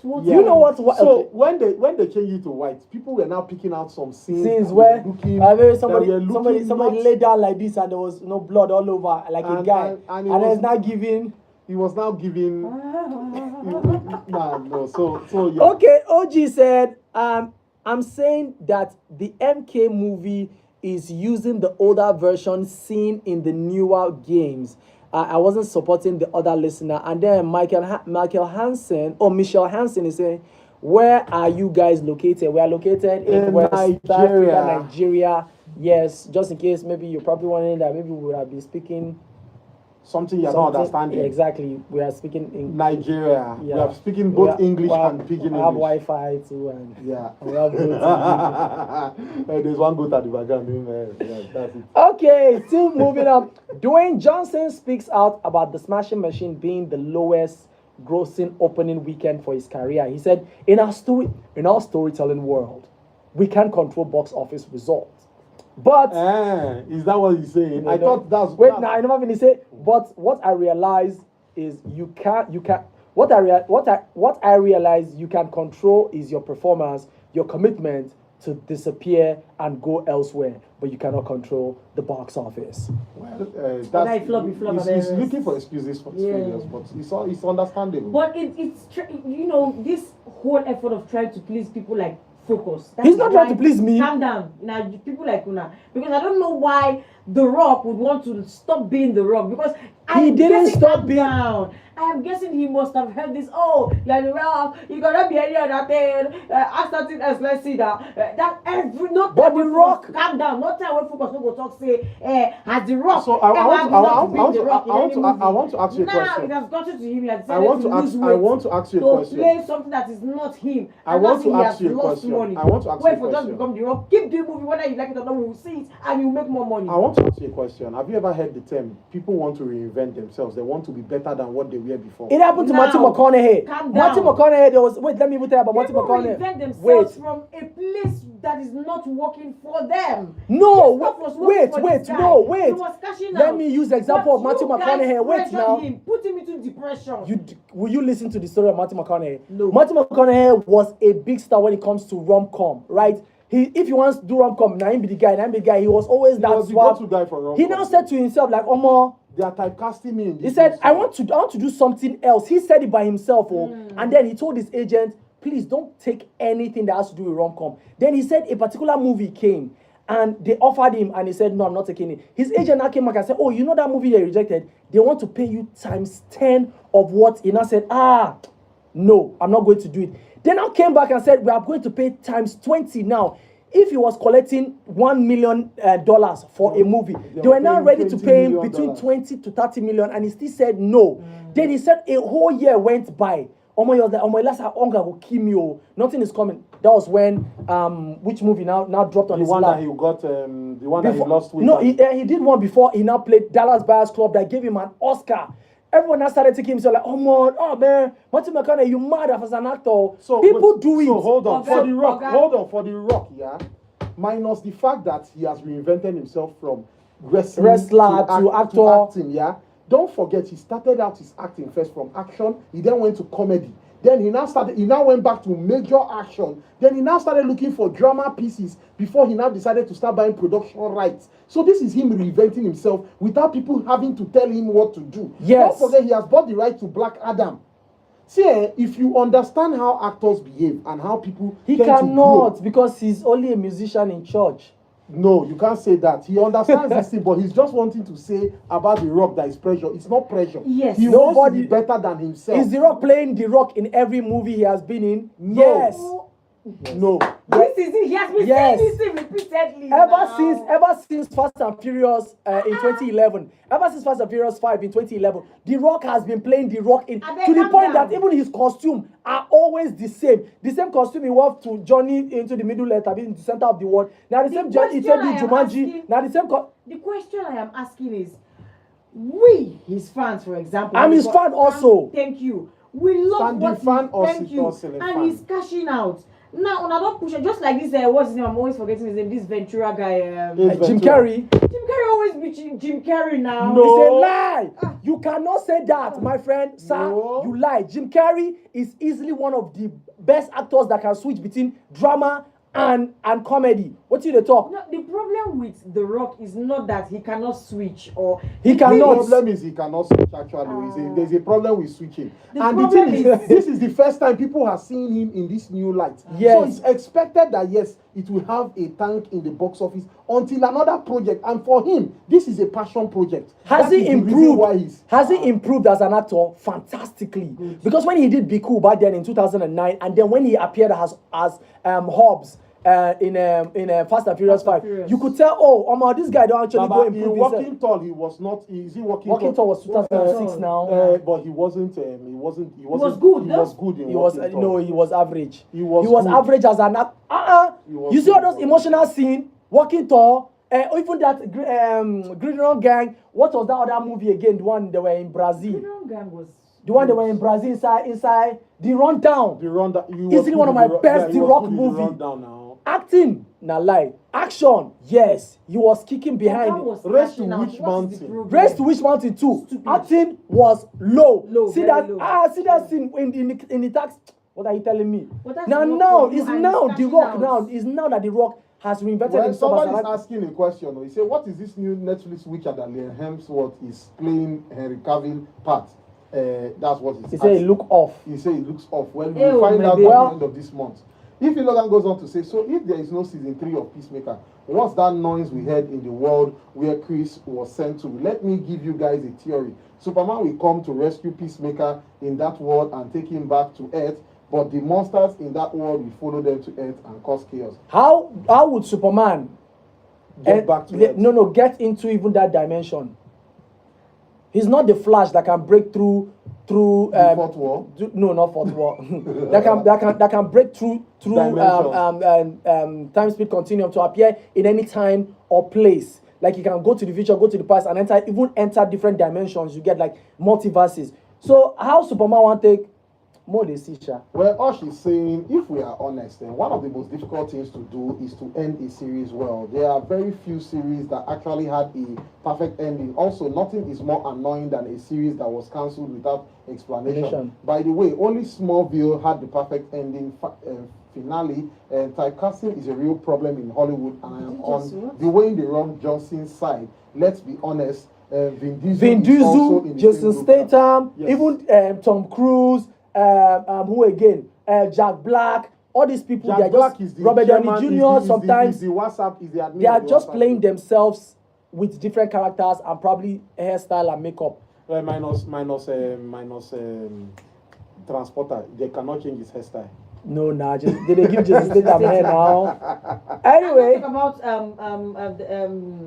Towards You know what? So okay. when they change it to white, people were now picking out some scenes Scenes that where were looking, somebody that were looking not- lay down like this and there was no blood all over, like a And- guy, and and, it was- then it's not giving. he was now giving. No. So yeah. Okay, OG said, I'm saying that the MK movie is using the older version seen in the newer games. I wasn't supporting the other listener. And then Michelle Hansen is saying, where are you guys located? We are located in In West Nigeria. Africa, Nigeria. Yes, just in case maybe you're probably wondering that maybe we would have been speaking Something you're something. not understanding. Exactly, we are speaking in Nigeria. Yeah. We are speaking both English and pidgin we have English. Wi-Fi too, and Yeah. we have Bluetooth. There's one goat at the background. Yeah, that's it. Okay, still moving on. Dwayne Johnson speaks out about the Smashing Machine being the lowest grossing opening weekend for his career. He said, in our storytelling world, we can't control box office results. But Is that what he's saying? I thought that's wait, now I never finished say. But what I realized is what I realize you can control is your performance, your commitment, to disappear and go elsewhere, but you cannot control the box office. Well, Like floppy, he's looking for excuses for his failures, but it's understandable. But this whole effort of trying to please people like focus. He's not trying to please me. Calm down. Now, people like Una. Because I don't know why The Rock would want to stop being The Rock. Because he didn't stop being. Down. I am guessing he must have heard this. Oh, like The Rock, you cannot be any other thing. Ask something else. Let's see that. But The Rock. Calm down. Not time when focus. No go talk. Say, has The Rock. So I want to ask you a question. Now it has gotten to him. He has I want to ask you a question. Play something that is not him. I want to ask you a question. Money. I want to ask you a question. Wait for just become The Rock. Keep doing movie whether you like it or not. We will see it and you make more money. I want to ask you a question. Have you ever heard the term people want to reinvent themselves? They want to be better than what they were before. It happened to Matthew McConaughey. Matthew McConaughey, let me even tell you about Matthew McConaughey. People reinvent themselves from a place that is not working for them. No, wait. Let me use the example of Matthew McConaughey. Wait now. Put him into depression. Will you listen to the story of Matthew McConaughey? No. Matthew McConaughey was a big star when it comes to rom-com, right? If he wants to do rom-com, now him be the guy. He was always that swap. He now said to himself, like, Omo, they are typecasting me. He said, I want to do something else. He said it by himself, and then he told his agent, please don't take anything that has to do with rom-com. Then he said a particular movie came, and they offered him, and he said, no, I'm not taking it. His agent now came back and said, oh, you know that movie they rejected? They want to pay you times 10 of what. He now said, no, I'm not going to do it. They now came back and said, we are going to pay times 20 now. If he was collecting $1 million for a movie, they were now ready to pay him between 20 to 30 million, and he still said no. Then he said a whole year went by. Last hunger will kill me. Nothing is coming. That was when which movie now dropped on his lap? That he got the one that he lost with. No, he did one before. He now played Dallas Buyers Club that gave him an Oscar. Everyone now started taking him, so like, oh man, Matthew McConaughey, you mad as an actor. So people do it. So hold on, for The Rock, yeah. Minus the fact that he has reinvented himself from wrestler to acting, yeah. Don't forget, he started out his acting first from action. He then went to comedy. Then he now went back to major action. Then he now started looking for drama pieces before he now decided to start buying production rights. So this is him reinventing himself without people having to tell him what to do. Yes. Don't forget, he has bought the right to Black Adam. See, if you understand how actors behave and how people he cannot, because he's only a musician in church. No, you can't say that. He understands this thing, but he's just wanting to say about The Rock that is pressure. It's not pressure. Yes. He wants to be better than himself. Is The Rock playing The Rock in every movie he has been in? No. Yes. No. This is it. He has been saying this thing repeatedly. Ever since Fast and Furious in 2011, ever since Fast and Furious 5 in 2011, The Rock has been playing The Rock to the point that even his costume are always the same. The same costume he wore to Johnny into the middle letter, in the center of the world. Now the same Johnny, he said the Jumanji. Now the same. The question I am asking is, we, his fans, for example. I'm his fan also. Thank you. We love what thank you. And he's cashing out. Now, on another push, just like this, what's his name? I'm always forgetting his name. This Ventura guy. Jim Carrey. Jim Carrey always be Jim Carrey now. No. It's a lie. You cannot say that, my friend. Sir, you lie. Jim Carrey is easily one of the best actors that can switch between drama and comedy. What do you talk? No, the problem with The Rock is not that he cannot switch or he cannot. The problem is he cannot switch actually. There's a problem with switching. The thing is this is the first time people have seen him in this new light. Yes. So it's expected that yes, it will have a tank in the box office until another project. And for him, this is a passion project. Has he improved? Has he improved as an actor? Fantastically. Good. Because when he did Be Cool back then in 2009, and then when he appeared as Hobbs in Fast and Furious 5, you could tell, this guy don't actually go improve himself. Walking Tall, he was not. Is he Walking Tall? Walking Tall was 2006 now. But he wasn't. He was good. He was good. He was average. He was good. Average as an actor. You see all those emotional scenes? Walking Tall. Even that Green Gang. What was that other movie again? The one they were in Brazil. Green Gang was. The one they were in Brazil inside the Rundown. The Rundown. Easily one of my best The Rock movie. Acting, na lie. Action, yes. He was kicking behind. Race to Which Mountain? Race to Which Mountain too. Acting was low. See that? Low. See that scene in the taxi. What are you telling me? But that's Now, the Rock now, for you it's and now he's The cashing Rock. out. Now, it's now that The Rock has reinvented Well, himself as somebody an is asking a question. He said, "What is this new Netflix Witcher that Liam Hemsworth is playing Henry Cavill part?" That's what He said it look off. He said it looks off. Well, Ew, we'll find out maybe. at Well- the end of this month. If Logan goes on to say, so if there is no season 3 of Peacemaker, what's that noise we heard in the world where Chris was sent to? Let me give you guys a theory. Superman will come to rescue Peacemaker in that world and take him back to Earth, but the monsters in that world will follow them to Earth and cause chaos. How would Superman Get back to Earth. get into even that dimension? He's not the Flash that can break through The fourth wall? No, not fourth wall. that can break through time speed continuum to appear in any time or place. Like you can go to the future, go to the past, and enter different dimensions. You get like multiverses. So how Superman want take more decision? Well, Osh is saying, if we are honest, then one of the most difficult things to do is to end a series well. There are very few series that actually had a perfect ending. Also, nothing is more annoying than a series that was cancelled without explanation. By the way, only Smallville had the perfect ending finale. Typecasting is a real problem in Hollywood, and I am on the Wayne The Rock Johnson's side. Let's be honest. Vin Diesel, Jason Statham, yes. Even Tom Cruise, who again? Jack Black. All these people, they are just Robert Downey Jr. Sometimes the WhatsApp is the admin. They are just playing themselves with different characters and probably hairstyle and makeup. Minus Transporter. They cannot change his hairstyle. No, nah, just did they give Jason Statham hair now? Anyway, Talk about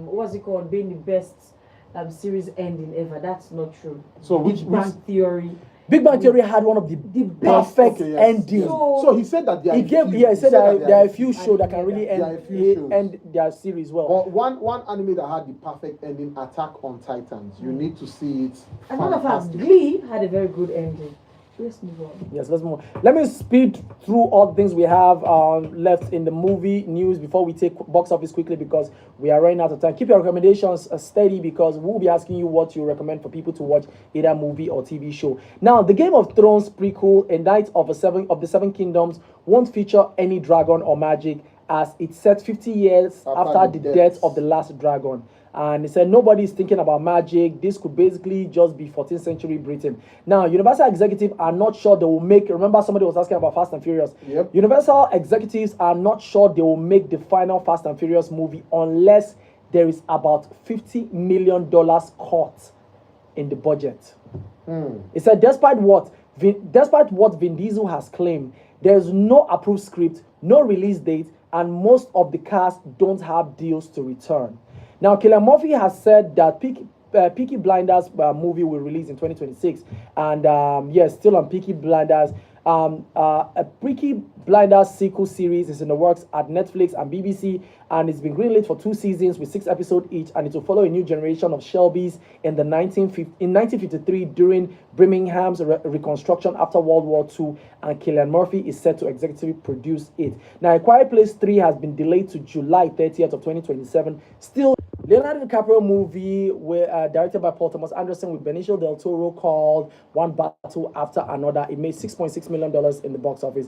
what's it called being the best series ending ever. That's not true. So Big Bang Theory. Big Bang Theory had one of the best perfect endings. So he said that there he said that there are a few shows that can really end their series well. But one anime that had the perfect ending, Attack on Titans. You need to see it. As a matter of fact, Glee had a very good ending. Let's move on. Yes, let's move on. Let me speed through all the things we have left in the movie news before we take box office quickly, because we are running out of time. Keep your recommendations steady, because we'll be asking you what you recommend for people to watch, either movie or TV show. Now, the Game of Thrones prequel, A Knight of the Seven Kingdoms, won't feature any dragon or magic, as it's set 50 years after the death of the last dragon. And he said nobody is thinking about magic. This could basically just be 14th century Britain. Now, Universal executives are not sure they will make. Remember, somebody was asking about Fast and Furious. Yep. Universal executives are not sure they will make the final Fast and Furious movie unless there is about $50 million cut in the budget. He said, despite what Vin Diesel has claimed, there's no approved script, no release date, and most of the cast don't have deals to return. Now, Cillian Murphy has said that Peaky Blinders movie will release in 2026, and yes, still on Peaky Blinders. A Peaky Blinders sequel series is in the works at Netflix and BBC, and it's been greenlit for 2 seasons with 6 episodes each, and it will follow a new generation of Shelbys in 1953 during Birmingham's reconstruction after World War II, and Cillian Murphy is set to executive produce it. Now, A Quiet Place 3 has been delayed to July 30th of 2027. Still, Leonardo DiCaprio movie directed by Paul Thomas Anderson with Benicio del Toro called One Battle After Another. It made $6.6 million in the box office.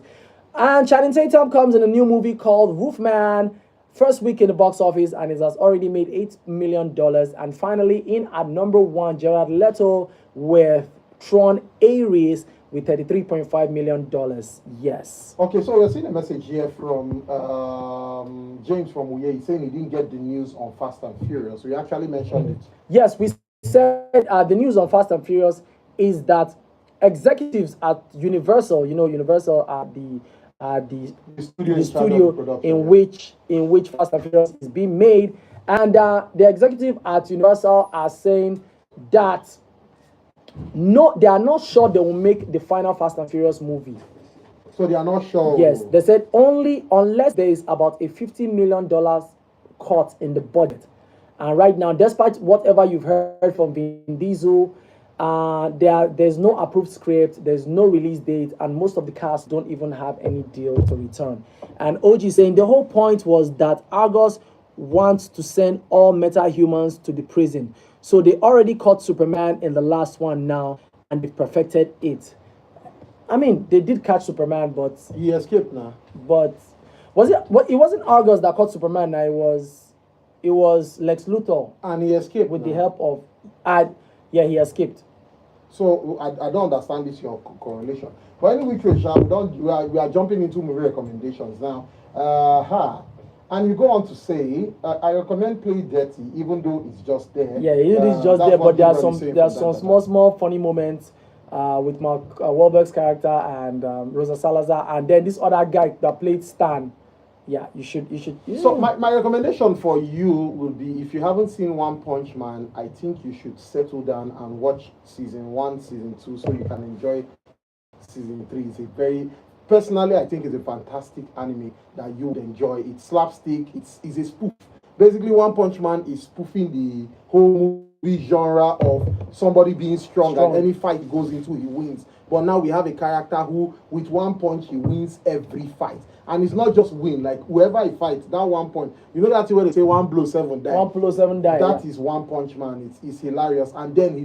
And Channing Tatum comes in a new movie called Roofman. First week in the box office, and it has already made $8 million. And finally, in at number 1, Jared Leto with Tron Ares with $33.5 million. Yes. Okay, so we're seeing a message here from James from Uye. He's saying he didn't get the news on Fast and Furious. We actually mentioned it. Yes, we said the news on Fast and Furious is that executives at Universal, Universal are the studio in which Fast and Furious is being made, and the executive at Universal are saying that no, they are not sure they will make the final Fast and Furious movie. So they are not sure. Yes, they said only unless there is about a $50 million cut in the budget. And right now, despite whatever you've heard from Vin Diesel, there's no approved script, there's no release date, and most of the cast don't even have any deal to return. And OG saying the whole point was that Argos wants to send all meta-humans to the prison. So they already caught Superman in the last one now, and they've perfected it. I mean, they did catch Superman, but He escaped now. was it? What? It wasn't Argus that caught Superman. Now it was Lex Luthor And he escaped with now. the help of. Yeah, he escaped. So I don't understand this your correlation. But anyway, Trisha, we are jumping into movie recommendations now. And you go on to say, I recommend Play Dirty, even though it's just there. Yeah, it is just that's there, what but there are people some saying there are from some that. small funny moments with Mark Wahlberg's character and Rosa Salazar, and then this other guy that played Stan. Yeah, you should. Yeah. So my recommendation for you will be, if you haven't seen One Punch Man, I think you should settle down and watch season 1, season 2, so you can enjoy season 3. It's a very, personally, I think it's a fantastic anime that you would enjoy. It's slapstick. It's a spoof. Basically, One Punch Man is spoofing the whole movie genre of somebody being strong, and any fight he goes into, he wins. But now we have a character who, with one punch, he wins every fight. And it's not just win, like whoever he fights, that one punch. You know that where they say 1 blow 7 die? 1 blow 7 die. That is One Punch Man. It's hilarious. And then he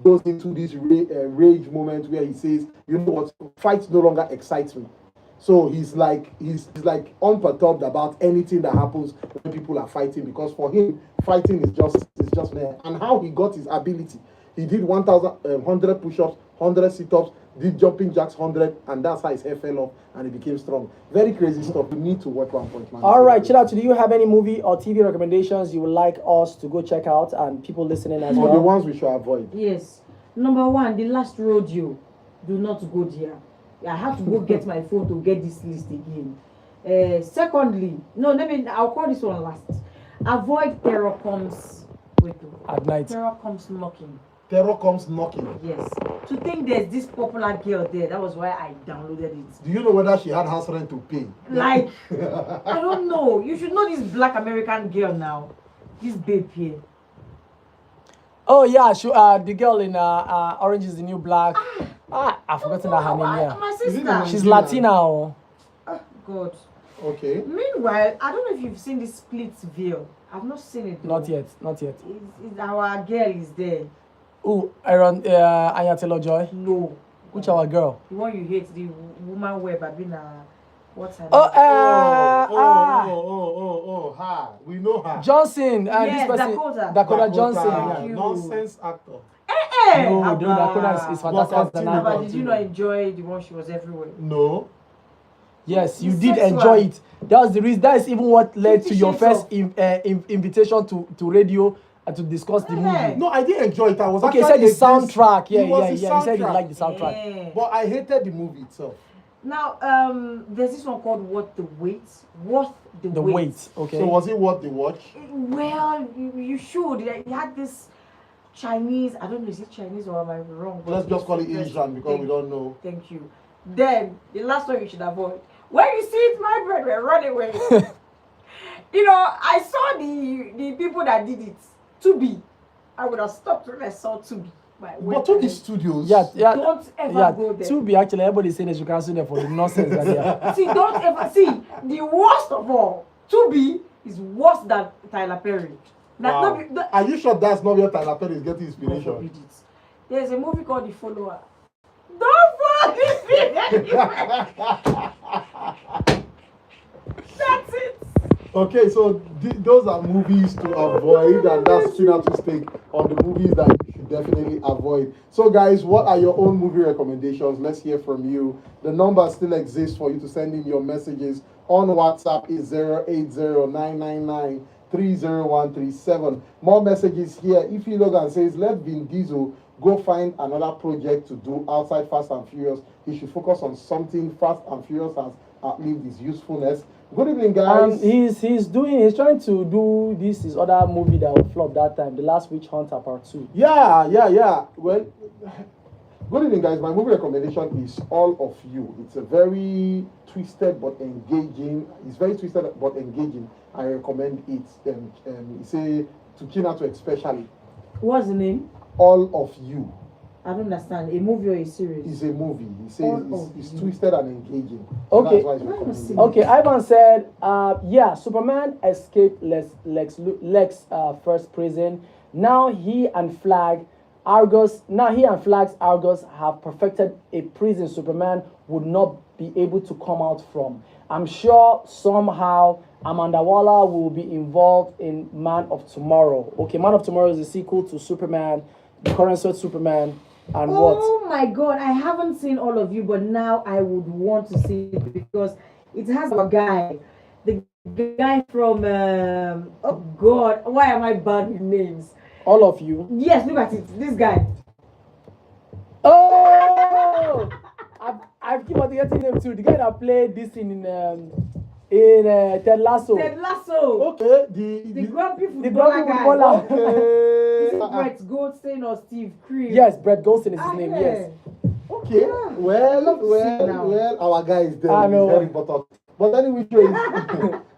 goes into this rage moment where he says, you know what, fight no longer excites me. So he's like unperturbed about anything that happens when people are fighting, because for him, fighting is just there. And how he got his ability, he did 100 push-ups, 100 sit-ups, did jumping jacks 100, and that's how his hair fell off and he became strong. Very crazy stuff. You need to watch One Punch Man. All right, chill out. Do you have any movie or TV recommendations you would like us to go check out, and people listening as Or well? the ones we should avoid. Yes. Number 1, The Last Rodeo. Do not go there. I have to go get my phone to get this list again. Secondly, I'll call this one last. Avoid Terror Comes. At night. Terror Comes Knocking. Terror Comes Knocking. Yes. To think there's this popular girl there, that was why I downloaded it. Do you know whether she had house rent to pay? Like, I don't know. You should know this black American girl now. This babe here. Oh yeah, the girl in Orange is the New Black. I've forgotten her name. Yeah, My Is it sister. the she's Latina. Oh. God. Okay. Meanwhile, I don't know if you've seen this split veil. I've not seen it. Not though. yet. It's our girl is there. Oh, Aaron Anya Taylor-Joy. No. Which our girl? The one you hate, the woman web. I've been what's her name? We know her. Johnson. Yes, this person, Dakota. Johnson. Thank you. Nonsense actor. No, Dakota is fantastic as an But actor. did you not enjoy the one she was everywhere? No. Yes, you The did sex enjoy one. it. That was the reason. That is even what led 50 to your Shades first of- invitation to radio and to discuss the movie. No, I didn't enjoy it. I was Okay, you actually said the against- soundtrack. Yeah. It was the You said you soundtrack. liked the soundtrack. Yeah. But I hated the movie itself. Now, there's this one called Worth the Wait. The wait. Okay. So was it worth the watch? Well, you should. He had this Chinese. I don't know, is it Chinese or am I wrong? Let's just call it Asian because we don't know. Thank you. Then the last one you should avoid. When you see it, my brethren, run away. I saw the people that did it. Tubi. I would have stopped when I saw Tubi. But to the studios. Don't ever go there. To be actually, everybody's saying that you can't sue them for the nonsense that they are. See, don't ever see. The worst of all, Tubi is worse than Tyler Perry. Wow. Are you sure that's not where Tyler Perry is getting God inspiration? forbid it. There's a movie called The Follower. Don't follow this thing anywhere. That's it. Okay, so those are movies to avoid, and that's Chinatu's take on the movies that you should definitely avoid. So, guys, what are your own movie recommendations? Let's hear from you. The number still exists for you to send in your messages on WhatsApp. Is 080-999-30137. More messages here. If you log and says, let Vin Diesel go find another project to do outside Fast and Furious, he should focus on something Fast and Furious has outlived his usefulness. Good evening, guys. He's trying to do his other movie that was flopped that time, The Last Witch Hunter Part 2. Yeah. Well, good evening, guys. My movie recommendation is All of You. It's a very twisted but engaging. It's very twisted but engaging. I recommend it. Say to Chinatu especially. What's the name? All of You. I don't understand. A movie or a series? It's a movie. He says All it's of You. twisted and engaging. Okay. That's why it's recommended. Okay, Ivan said, Superman escaped Lex first prison. Now he and Flag Argos, now he and Flags Argos have perfected a prison Superman would not be able to come out from. I'm sure somehow Amanda Waller will be involved in Man of Tomorrow. Okay, Man of Tomorrow is a sequel to Superman, the current sort Superman, and what? Oh my God, I haven't seen all of you, but now I would want to see it because it has a guy, the guy from oh God, why am I bad with names? All of you. Yes, look at it, this guy. Oh! I've keep on getting them too. The guy that played this in Ted Lasso. Ted Lasso. Okay, The grumpy The footballer grumpy guy. footballer. Is okay. it Brett Goldstein or Steve Cream? Yes, Brett Goldstein is his name. Yeah. Yes. Okay. Yeah. Well, our guy is there. I know. He's very important. But anyway,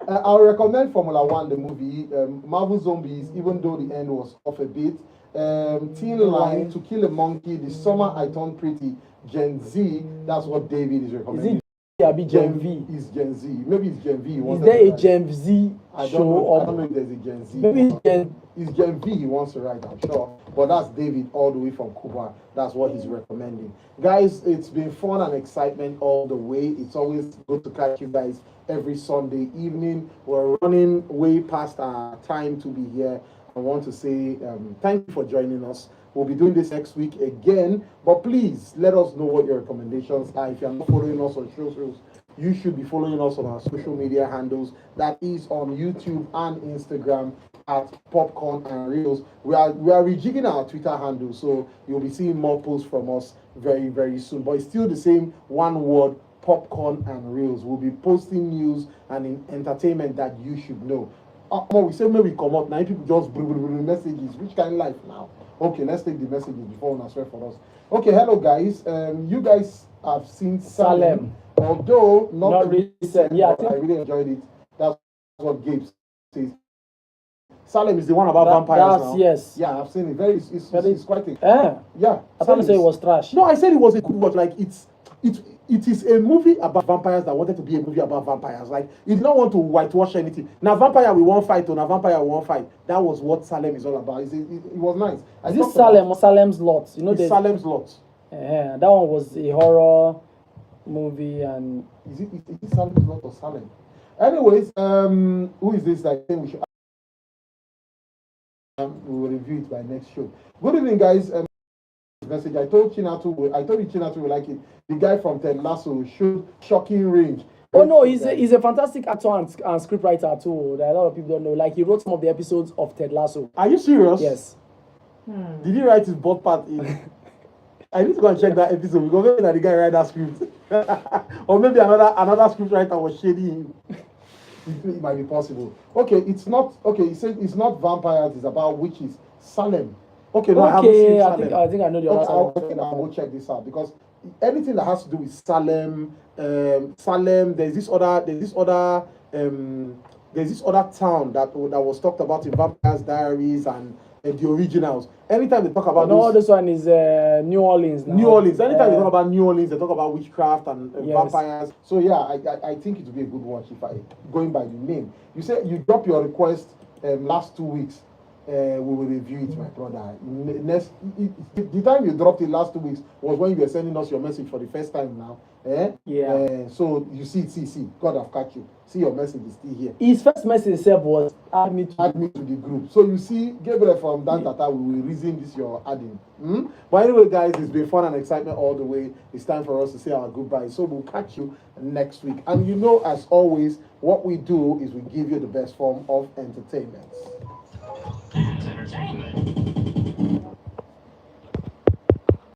I'll recommend Formula One, the movie. Marvel Zombies, even though the end was off a bit. Teen Line, To Kill a Monkey, The Summer I Turned Pretty, Gen Z. That's what David is Is recommending. it be Gen V? Is Gen Z. Maybe it's Gen V. He Is wants there to a write. Gen Z I show? don't know. Or I don't know if there's a Gen Z. maybe it's Gen. It's Gen V he wants to write, I'm sure. But that's David all the way from Cuba. That's what he's recommending. Guys, it's been fun and excitement all the way. It's always good to catch you guys every Sunday evening. We're running way past our time to be here. I want to say thank you for joining us. We'll be doing this next week again. But please let us know what your recommendations are. If you're not following us on socials, you should be following us on our social media handles. That is on YouTube and Instagram at Popcornandreels. We are rejigging our Twitter handle, so you'll be seeing more posts from us very, very soon. But it's still the same one word, Popcorn and Reels. We'll be posting news and entertainment that you should know. We say maybe come up now. People just messages. Which kind of life now? Okay, let's take the messages before we swear for us. Okay, hello guys. You guys have seen Salem. Although not recent. Yeah, I really enjoyed it. That's what Gabe says. Salem is the one about vampires now. Yes. Yeah, I've seen it. It's quite a yeah. I thought you said it was trash. No, I said it was a good watch. Like it is a movie about vampires that wanted to be a movie about vampires. Like it did not want to whitewash anything. Now vampire we won't fight, or now vampire we won't fight. That was what Salem is all about. It was nice. Is this Salem or Salem's Lot? You know, it's Salem's Lot. That one was a horror movie, and is it Salem's Lot or Salem? Anyways, who is this? I think we should. We will review it by next show. Good evening, guys. Message. I told you Chinatu will like it. The guy from Ted Lasso showed shocking range. Oh no, he's a fantastic actor and scriptwriter too. That a lot of people don't know. Like he wrote some of the episodes of Ted Lasso. Are you serious? Yes. Did he write his both part in? I need to go and check that episode because maybe the guy write that script, or maybe another script writer was shading him. It might be possible. Okay, it's not. Okay, he said it's not vampires. It's about witches. Salem. Okay, no, I haven't seen Salem. I think I know the other side. I'll go check this out because anything that has to do with Salem, there's this other town that was talked about in Vampires Diaries and the originals. Anytime they talk about no, this one is New Orleans now. New Orleans. Anytime they talk about New Orleans, they talk about witchcraft and yes. vampires. So yeah, I think it would be a good watch if I going by the name. You said you dropped your request last 2 weeks. We will review it, my brother. The time you dropped it last 2 weeks was when you were sending us your message for the first time now. Yeah. So you see, God have catch you. See, your message is still here. His first message itself was add me to the group. So you see, Gabriel from Dantata will reason this you're adding. But anyway, guys, it's been fun and excitement all the way. It's time for us to say our goodbye. So we'll catch you next week. And you know, as always, what we do is we give you the best form of entertainment. That's entertainment.